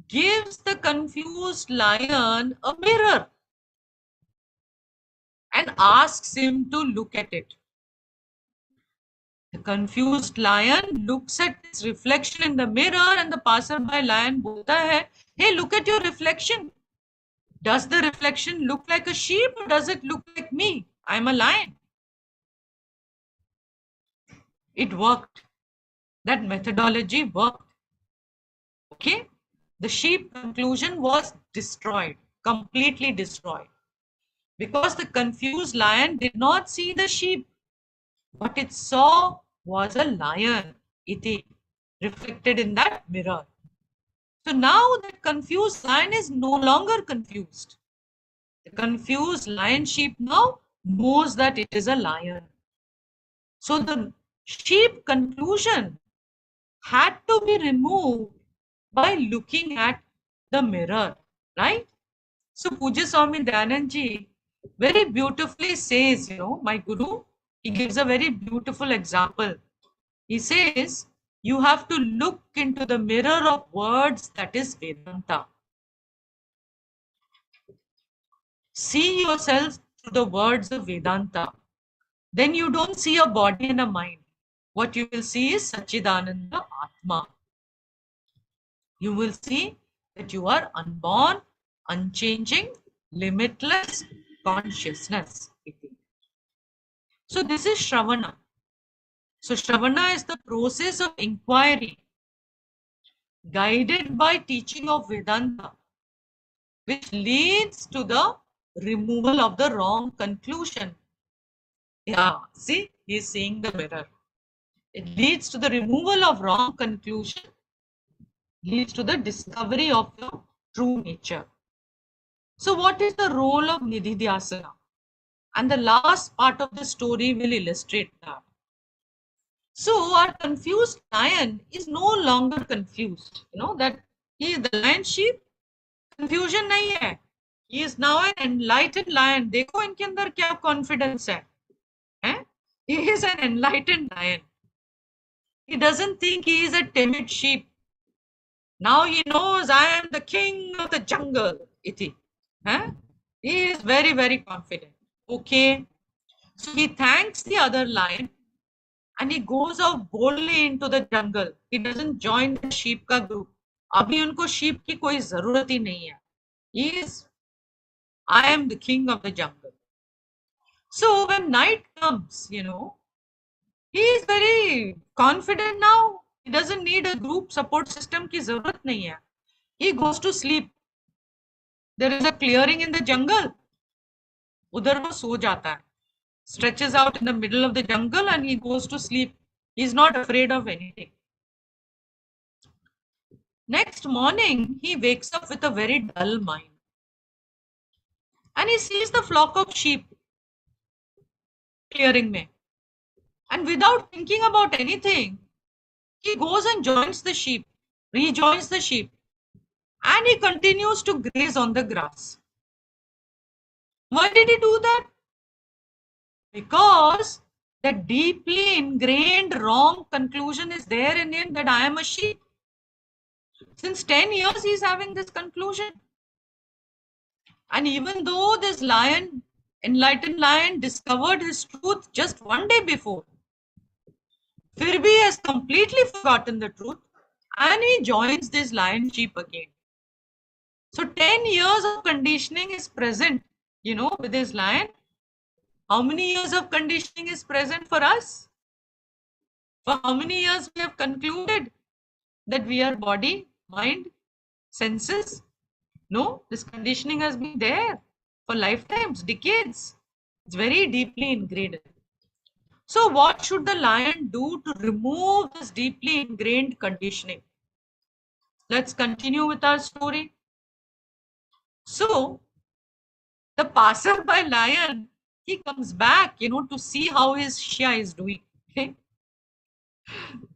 gives the confused lion a mirror and asks him to look at it. The confused lion looks at its reflection in the mirror, and the passerby lion bolta hai, hey, look at your reflection. Does the reflection look like a sheep or does it look like me? I'm a lion. It worked. That methodology worked. Okay? The sheep conclusion was destroyed, completely destroyed. Because the confused lion did not see the sheep. What it saw was a lion, iti, reflected in that mirror. So now that confused lion is no longer confused. The confused lion sheep now knows that it is a lion. So the sheep conclusion had to be removed by looking at the mirror, right? So Pujya Swami Dayanand Ji very beautifully says, my Guru, he gives a very beautiful example. He says, you have to look into the mirror of words, that is Vedanta. See yourself through the words of Vedanta. Then you don't see a body and a mind. What you will see is Sachidananda Atma. You will see that you are unborn, unchanging, limitless consciousness. So this is Shravana. So Shravana is the process of inquiry guided by teaching of Vedanta, which leads to the removal of the wrong conclusion. Yeah, see, he is seeing the mirror. It leads to the removal of wrong conclusion, leads to the discovery of your true nature. So what is the role of Nididhyasana? And the last part of the story will illustrate that. So our confused lion is no longer confused. That he is the lion sheep. Confusion nahi hai. He is now an enlightened lion. देखो इनके अंदर क्या confidence है? He is an enlightened lion. He doesn't think he is a timid sheep. Now he knows I am the king of the jungle. Iti. He is very, very confident. Okay. So he thanks the other lion and he goes out boldly into the jungle. He doesn't join the sheep ka group. Abhi unko sheep ki koi zarurat hi nahi hai. He is, I am the king of the jungle. So when night comes, he is very confident now. He doesn't need a group support system ki zarurat nahi hai. He goes to sleep. There is a clearing in the jungle. Udhar wo so jata hai. Stretches out in the middle of the jungle and he goes to sleep. He's not afraid of anything. Next morning, he wakes up with a very dull mind. And he sees the flock of sheep clearing mein. And without thinking about anything, he goes and joins the sheep, rejoins the sheep. And he continues to graze on the grass. Why did he do that? Because the deeply ingrained wrong conclusion is there in him that I am a sheep. Since 10 years, he is having this conclusion. And even though this lion, enlightened lion, discovered his truth just one day before, fir bhi has completely forgotten the truth and he joins this lion sheep again. So 10 years of conditioning is present, with this lion. How many years of conditioning is present for us? For how many years we have concluded that we are body, mind, senses? No, this conditioning has been there for lifetimes, decades. It's very deeply ingrained. So what should the lion do to remove this deeply ingrained conditioning? Let's continue with our story. So the passerby lion, he comes back, to see how his Shia is doing. Okay.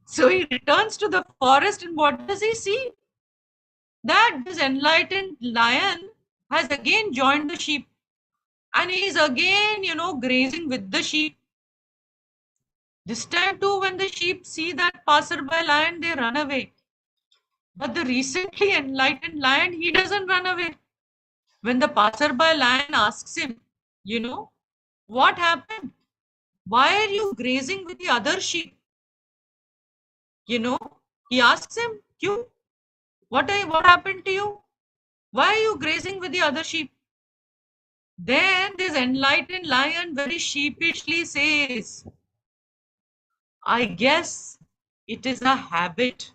So he returns to the forest, and what does he see? That this enlightened lion has again joined the sheep, and he is again, grazing with the sheep. This time too, when the sheep see that passerby lion, they run away. But the recently enlightened lion, he doesn't run away. When the passerby lion asks him, what happened? Why are you grazing with the other sheep? He asks him, Q, what happened to you? Why are you grazing with the other sheep? Then this enlightened lion very sheepishly says, I guess it is a habit.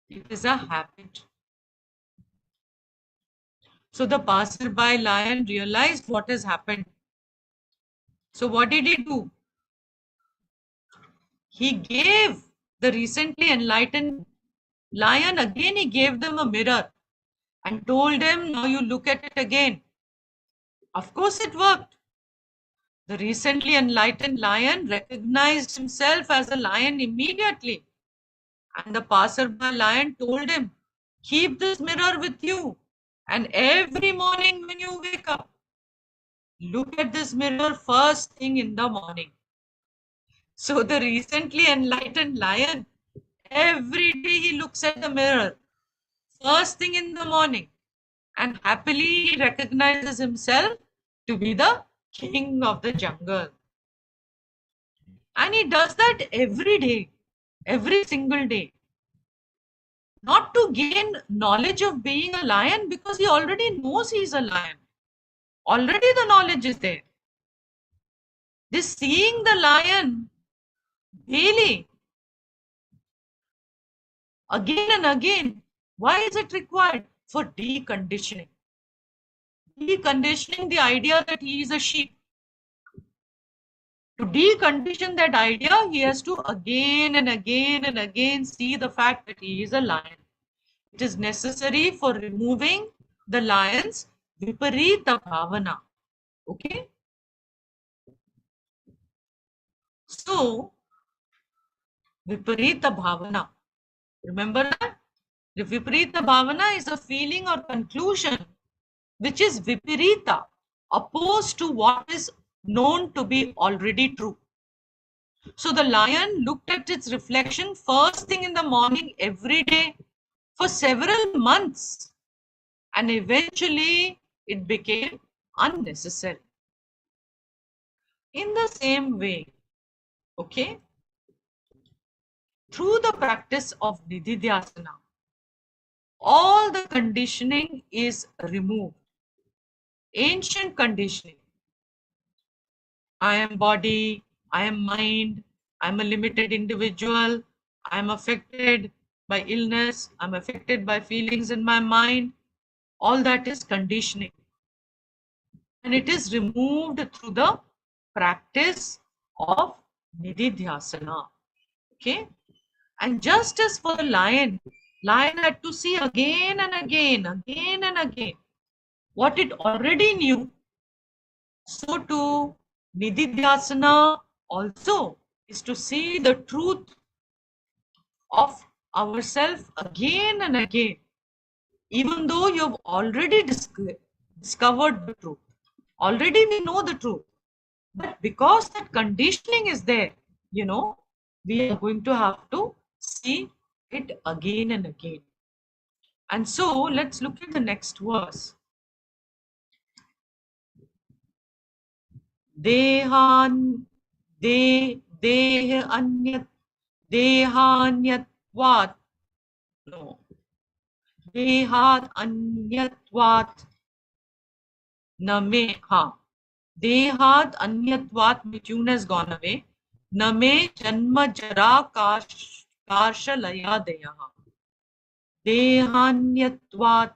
It is a habit. So the passerby lion realized what has happened. So what did he do? He gave the recently enlightened lion, again he gave them a mirror and told them, now you look at it again. Of course it worked. The recently enlightened lion recognized himself as a lion immediately. And the passerby lion told him, keep this mirror with you. And every morning when you wake up, look at this mirror first thing in the morning. So the recently enlightened lion, every day he looks at the mirror first thing in the morning, and happily he recognizes himself to be the king of the jungle. And he does that every day, every single day. Not to gain knowledge of being a lion, because he already knows he's a lion. Already the knowledge is there. This seeing the lion daily, again and again, why is it required? For deconditioning. Deconditioning the idea that he is a sheep. To decondition that idea, he has to again and again and again see the fact that he is a lion. It is necessary for removing the lion's viparita bhavana. Okay? So, viparita bhavana. Remember that? The viparita bhavana is a feeling or conclusion which is viparita, opposed to what is known to be already true. So the lion looked at its reflection first thing in the morning every day for several months, and eventually it became unnecessary. In the same way, okay, through the practice of nididhyasana, all the conditioning is removed. Ancient conditioning. I am body, I am mind, I am a limited individual, I am affected by illness, I am affected by feelings in my mind. All that is conditioning. And it is removed through the practice of nididhyasana. Okay? And just as for the lion had to see again and again what it already knew. So too, nididhyasana also is to see the truth of ourselves again and again, even though you've already discovered the truth. Already we know the truth. But because that conditioning is there, we are going to have to see it again and again. And so let's look at the next verse. Dehan anyat dehanyatvat no dehat anyatvat name dehat anyatvat, my tune has gone away. Name janma jara karshalaya deyaha dehanyatvat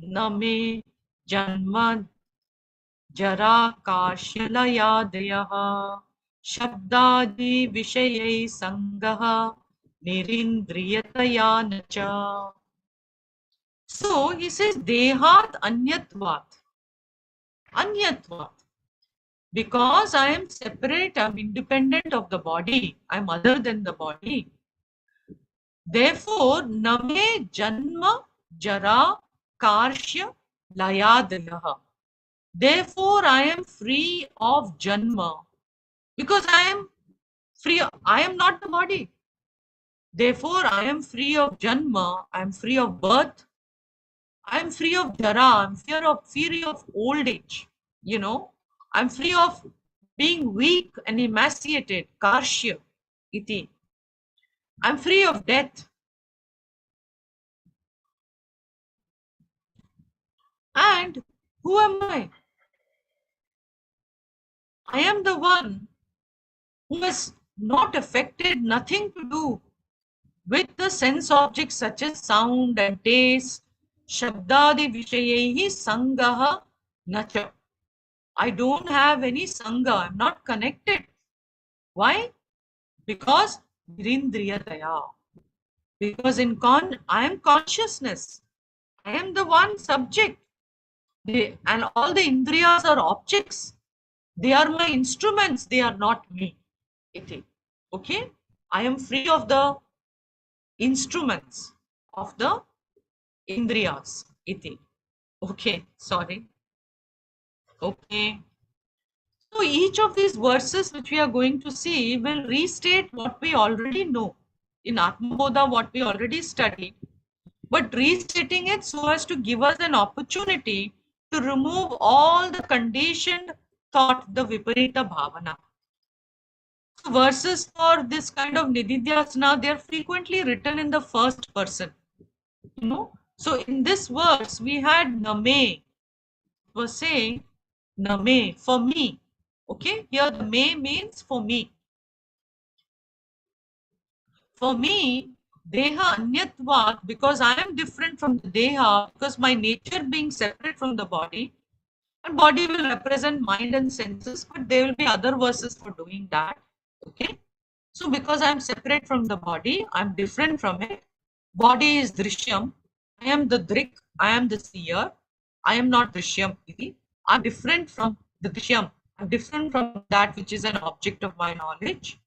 name janma जरा काश्यलयादयः शब्दादि विषयै संगः निरिन्द्रियतया न च. So he says, Dehat Anyatvat. Anyatvat. Because I am separate, I am independent of the body, I am other than the body. Therefore, Name Janma Jara Karshya Layadayaha. Therefore, I am free of Janma. Because I am free, I am not the body. Therefore, I am free of Janma, I am free of birth, I am free of Jara, I am free of old age. I'm free of being weak and emaciated, karshya, iti. I'm free of death. And who am I? I am the one who is not affected, nothing to do with the sense objects such as sound and taste, shabdadi vishayehi sangaha nacha. I don't have any sangha, I'm not connected. Why? Because nirindriyataya. Because I am consciousness. I am the one subject. And all the indriyas are objects. They are my instruments. They are not me. Okay? I am free of the instruments of the indriyas. Okay, sorry. Okay. So each of these verses which we are going to see will restate what we already know. In Atmabodha, what we already studied, but restating it so as to give us an opportunity to remove all the conditioned thought, the Viparita Bhavana. So verses for this kind of Nididhyasana, they are frequently written in the first person. So in this verse, we had Name, was saying Name, for me. Okay, here the me means for me. For me, Deha Anyatvat, because I am different from the Deha, because my nature being separate from the body, and body will represent mind and senses, but there will be other verses for doing that. Okay. So because I am separate from the body, I am different from it. Body is Drishyam. I am the Drik. I am the seer. I am not Drishyam. I am different from the Drishyam. I am different from that which is an object of my knowledge.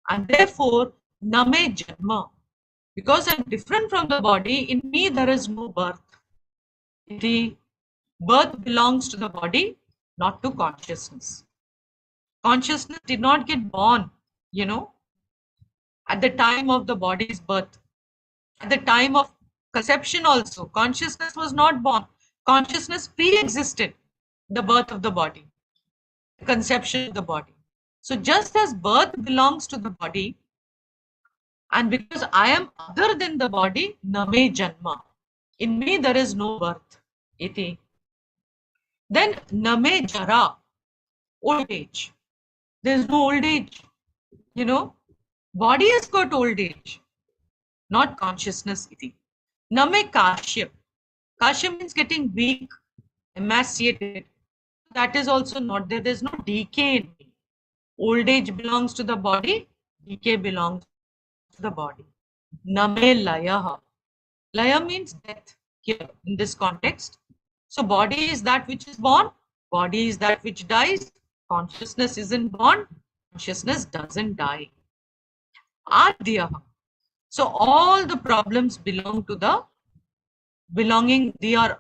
And therefore, Name Janma. Because I am different from the body, in me there is no birth. Birth belongs to the body, not to consciousness. Consciousness did not get born, at the time of the body's birth. At the time of conception also, consciousness was not born. Consciousness pre-existed the birth of the body, the conception of the body. So just as birth belongs to the body, and because I am other than the body, Name Janma. In me there is no birth. Then Name Jara, old age. There is no old age. Body has got old age, not consciousness. Name Kashya. Kashya means getting weak, emaciated. That is also not there. There is no decay in me. Old age belongs to the body, decay belongs to the body. Name Layaha. Laya means death here in this context. So body is that which is born, body is that which dies. Consciousness isn't born, consciousness doesn't die. Adhyaha. So all the problems belong to the belonging. They are,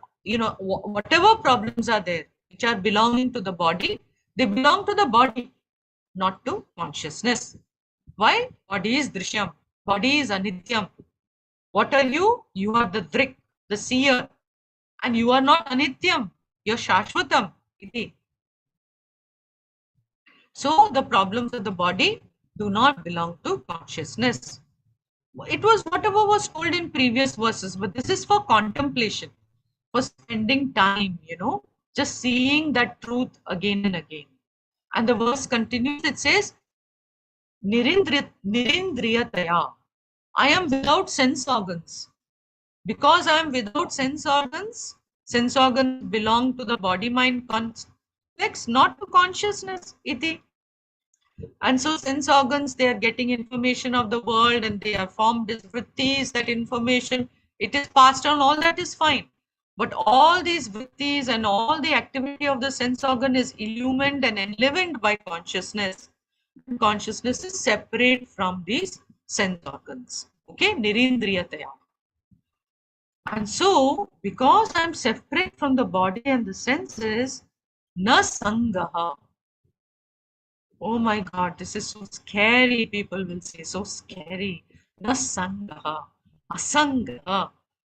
whatever problems are there, which are belonging to the body, they belong to the body, not to consciousness. Why? Body is Drishyam. Body is Anityam. What are you? You are the Drik, the seer. And you are not Anityam. You are Shashvatam. So the problems of the body do not belong to consciousness. It was whatever was told in previous verses, but this is for contemplation, for spending time, just seeing that truth again and again. And the verse continues, it says, Nirindriyataya. I am without sense organs. Because I am without sense organs belong to the body-mind complex, not to consciousness. And so sense organs, they are getting information of the world and they are formed as vrittis, that information, it is passed on, all that is fine. But all these vrittis and all the activity of the sense organ is illumined and enlivened by consciousness. Consciousness is separate from these sense organs. Okay, nirindriyataya. And so, because I'm separate from the body and the senses, na sangaha. Oh my God, this is so scary, people will say, so scary. Na sangaha, asangaha,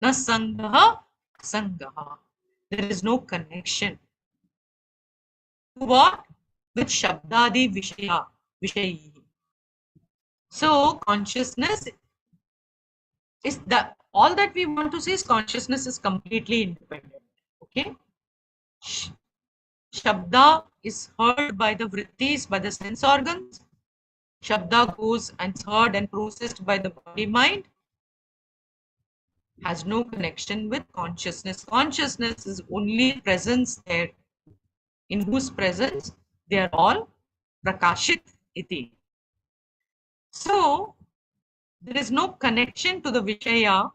na sangaha, asangaha. There is no connection. To what? With shabdadi vishaya, vishayi. So, consciousness is that all that we want to say is consciousness is completely independent. Okay? Shabda is heard by the vrittis, by the sense organs. Shabda goes and is heard and processed by the body mind. Has no connection with consciousness. Consciousness is only presence there, in whose presence they are all prakashit iti. So, there is no connection to the Vishaya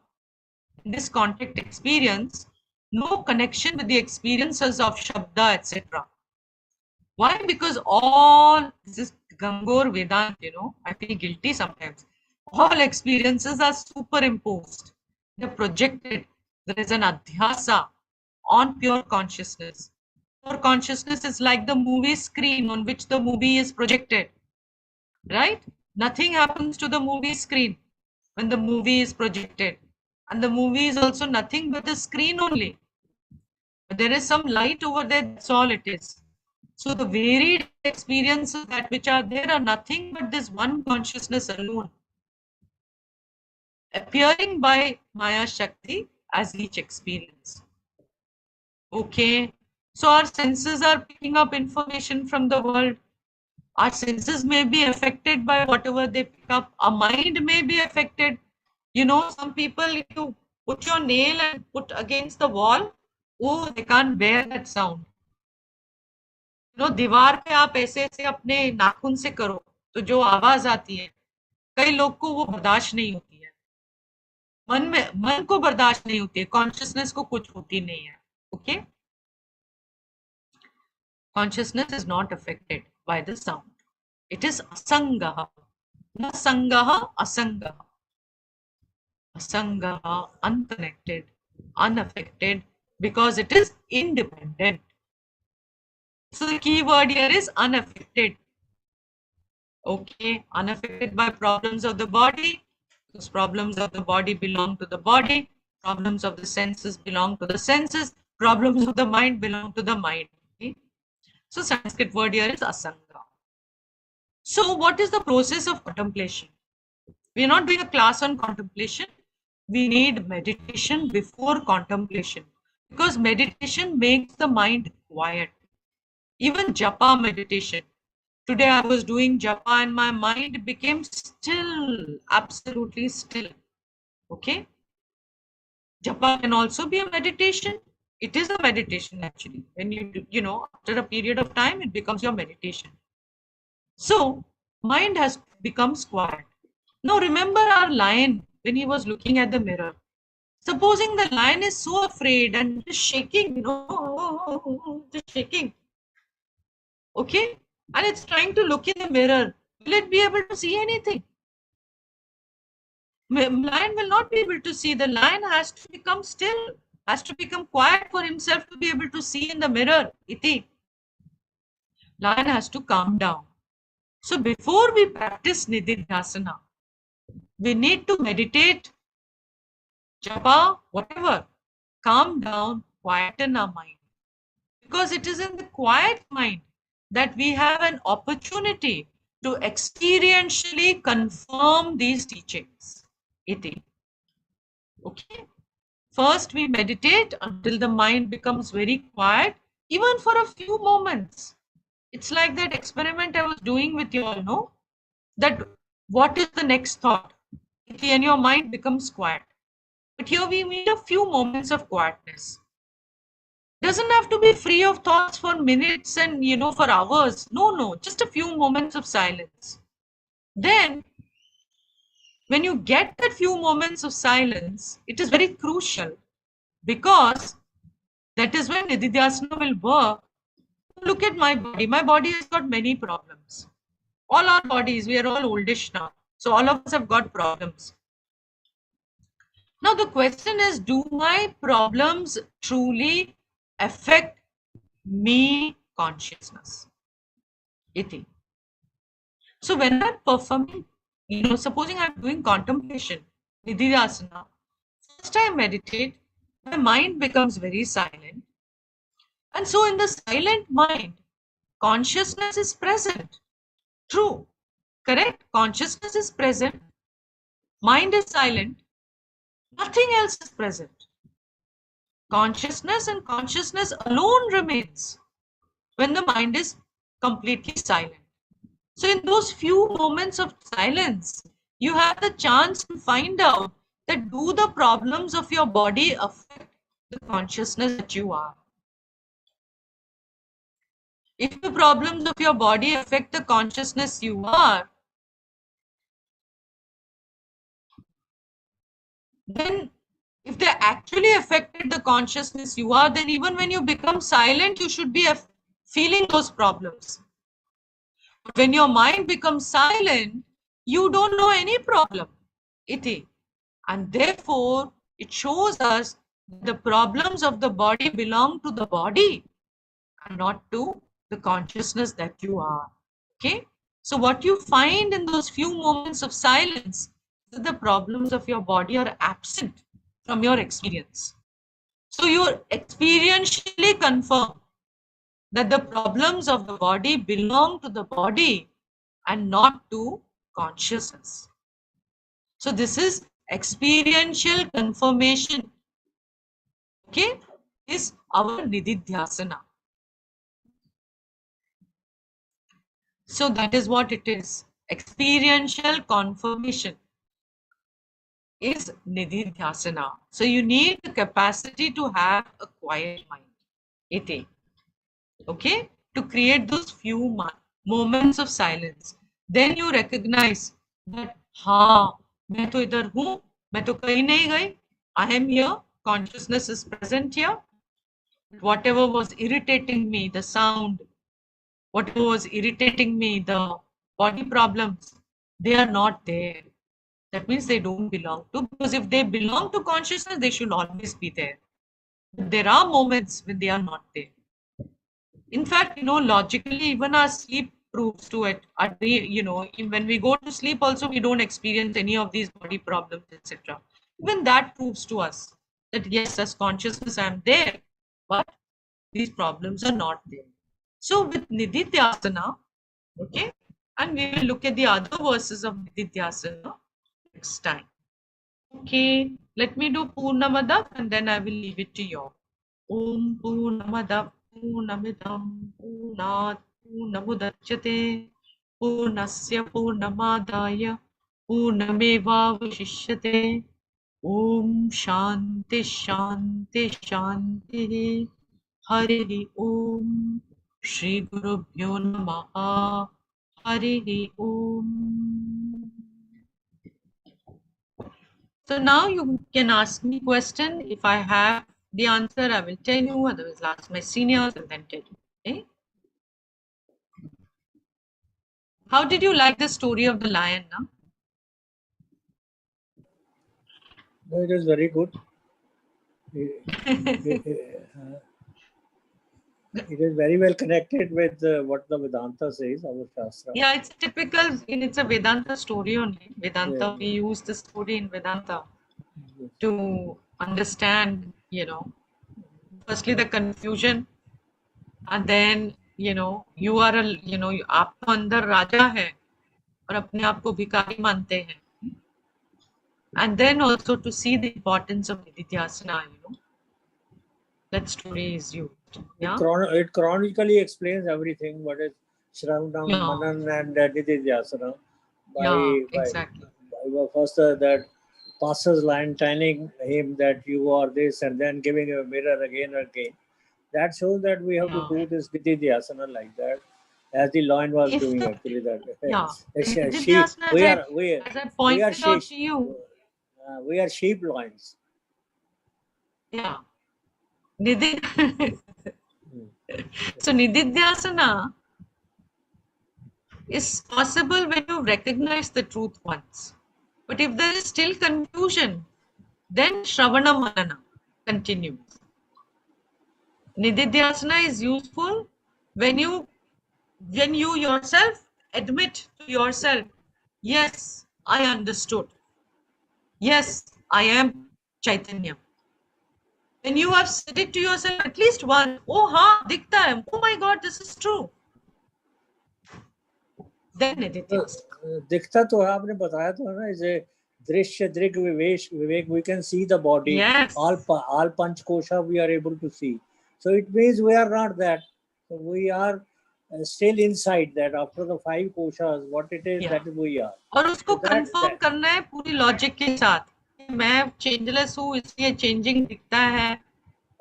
in this contact experience, no connection with the experiences of Shabda, etc. Why? Because all this is Gangor Vedant, I feel guilty sometimes. All experiences are superimposed, they're projected. There is an adhyasa on pure consciousness. Pure consciousness is like the movie screen on which the movie is projected, right? Nothing happens to the movie screen when the movie is projected. And the movie is also nothing but a screen only. But there is some light over there, that's all it is. So the varied experiences that which are there are nothing but this one consciousness alone, appearing by Maya Shakti as each experience. Okay, so our senses are picking up information from the world. Our senses may be affected by whatever they pick up. Our mind may be affected. Some people, if you put your nail and put against the wall, oh, they can't bear that sound. दीवार पे आप ऐसे ऐसे अपने नाखून से करो तो जो आवाज आती है, कई लोग को वो बर्दाश्त नहीं होती है. मन को बर्दाश्त नहीं होती है, कॉन्शियसनेस को कुछ होती नहीं है. Okay, consciousness is not affected by the sound. It is असंगः, न संगः, असंगः. Asangha, unconnected, unaffected, because it is independent. So the key word here is unaffected. Okay, unaffected by problems of the body. Those problems of the body belong to the body. Problems of the senses belong to the senses. Problems of the mind belong to the mind. Okay? So Sanskrit word here is asanga. So what is the process of contemplation? We are not doing a class on contemplation. We need meditation before contemplation, because meditation makes the mind quiet. Even japa meditation. Today I was doing japa and my mind became still, absolutely still. Okay. Japa can also be a meditation. It is a meditation actually. When after a period of time, it becomes your meditation. So mind has becomes quiet. Now remember our lion when he was looking at the mirror. Supposing the lion is so afraid and just shaking, just shaking. Okay? And it's trying to look in the mirror. Will it be able to see anything? Lion will not be able to see. The lion has to become still, has to become quiet for himself to be able to see in the mirror. Iti. Lion has to calm down. So before we practice Nididhyasana, we need to meditate, japa, whatever. Calm down, quieten our mind. Because it is in the quiet mind that we have an opportunity to experientially confirm these teachings. Iti. Okay. First, we meditate until the mind becomes very quiet, even for a few moments. It's like that experiment I was doing with you all, no? That what is the next thought? And your mind becomes quiet. But here we need a few moments of quietness. Doesn't have to be free of thoughts for minutes and, for hours. No, just a few moments of silence. Then, when you get that few moments of silence, it is very crucial, because That is when Nididhyasana will work. Look at my body. My body has got many problems. All our bodies, we are all oldish now. So all of us have got problems. Now the question is, do my problems truly affect me consciousness? Iti. So when I'm performing, supposing I'm doing contemplation, Nididhyasana, first I meditate, my mind becomes very silent. And so in the silent mind, consciousness is present. True. Correct? Consciousness is present. Mind is silent. Nothing else is present. Consciousness and consciousness alone remains when the mind is completely silent. So in those few moments of silence, you have the chance to find out that do the problems of your body affect the consciousness that you are. If the problems of your body affect the consciousness you are, then if they actually affected the consciousness you are, then even when you become silent, you should be feeling those problems. But when your mind becomes silent, you don't know any problem. Iti. And therefore, it shows us the problems of the body belong to the body and not to the consciousness that you are. Okay? So what you find in those few moments of silence is that the problems of your body are absent from your experience. So you experientially confirm that the problems of the body belong to the body and not to consciousness. So this is experiential confirmation. Okay, is our Nididhyasana. So that is what it is. Experiential confirmation is Nididhyasana. So you need the capacity to have a quiet mind. Iti. Okay, to create those few moments of silence. Then you recognize that हाँ मैं तो इधर हूँ, मैं तो कहीं नहीं गई. I am here. Consciousness is present here. Whatever was irritating me, the sound, whatever was irritating me, the body problems, they are not there. That means they don't belong to, because if they belong to consciousness, they should always be there. But there are moments when they are not there. In fact, logically, even our sleep proves to it. When we go to sleep also, we don't experience any of these body problems, etc. Even that proves to us that yes, as consciousness, I am there, but these problems are not there. So with Nididhyasana, okay, and we will look at the other verses of Nididhyasana next time. Okay, let me do Purnamada and then I will leave it to you. Om Purnamada Purnamidam Purnat Purnamudachyate Purnasya Purnamadaya Purnameva Vashishyate. Om Shanti Shanti Shanti. Hari Om. Shri Gurubhyo Namaha. Hari Om. So now you can ask me question. If I have the answer, I will tell you. Otherwise, I'll ask my seniors and then tell you. Okay? How did you like the story of the lion? Now? No, it is very good. It is very well connected with what the Vedanta says, our Shastra. Yeah, it's typical. It's a Vedanta story only. Vedanta, Yeah. we use the story in Vedanta to understand, firstly the confusion, and then, you are a, आप तो अंदर राजा है और अपने आप को भिखारी मानते हैं. And then also to see the importance of Nididhyasana, that story is used. Yeah. It chronically explains everything. What is Shravanam, Yeah. Manan, and Nididhyasana. Exactly. By first that passes line telling him that you are this, and then giving him a mirror again and again. That shows that we have to do this Nididhyasana like that, as the lion was doing actually. That sheep. As I pointed out to you. We are sheep lions. Yeah. Nidid. Hmm. So Nididhyasana is possible when you recognize the truth once. But if there is still confusion, then Shravana Manana continues. Nididhyasana is useful when you yourself admit to yourself, yes, I understood. Yes, I am Chaitanya. When you have said it to yourself at least once, oh ha, dikhta hai, oh my God, this is true. Then Nididhyasana. दिखता तो है, आपने बताया तो है ना, इसे दृश्य दृग विवेश विवेक, we can see the body, Yes. all panch kosha we are able to see. So it means we are not that. So we are still inside that. After the 5 koshas, what it is, Yeah. that is we are. और उसको So that- confirm करना है पूरी logic के साथ कि मैं changeless हूँ इसलिए चेंजिंग दिखता है.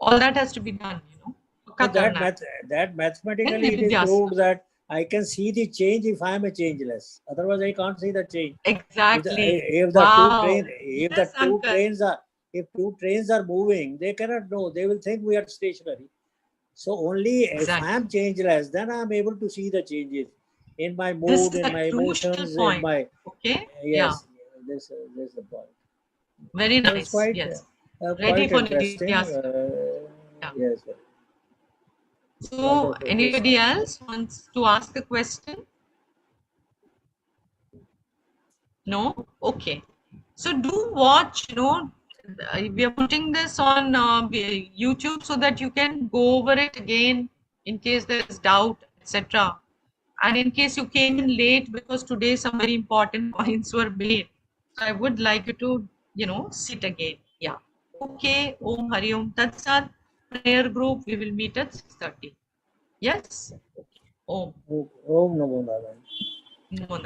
All that has to be done, you know. पक्का So that करना है. that mathematically it is Nididhyasana. proved that I can see the change if I am a changeless. Otherwise, I can't see the change. Exactly. If the Wow. if Yes, the two Uncle. trains are if two trains are moving, they cannot know. They will think we are stationary. So only if Exactly. I am changeless, then I am able to see the changes in my This mood, is in a my crucial emotions, in point. my Okay. yes. This is the point. Very So it's nice. quite Yes. Ready quite for interesting. Nididhyasana. Yeah. Yes. So Wonderful. anybody else wants to ask a question? No? Okay. So do watch, you know, we are putting this on YouTube so that you can go over it again in case there is doubt, etc. And in case you came in late because today some very important points were made. So I would like you to, you know, sit again. Yeah. Okay. Om Hari Om Tat Sat. Prayer group, we will meet at 6:30. Yes? Okay. Om. Om Namo Narayana. Namo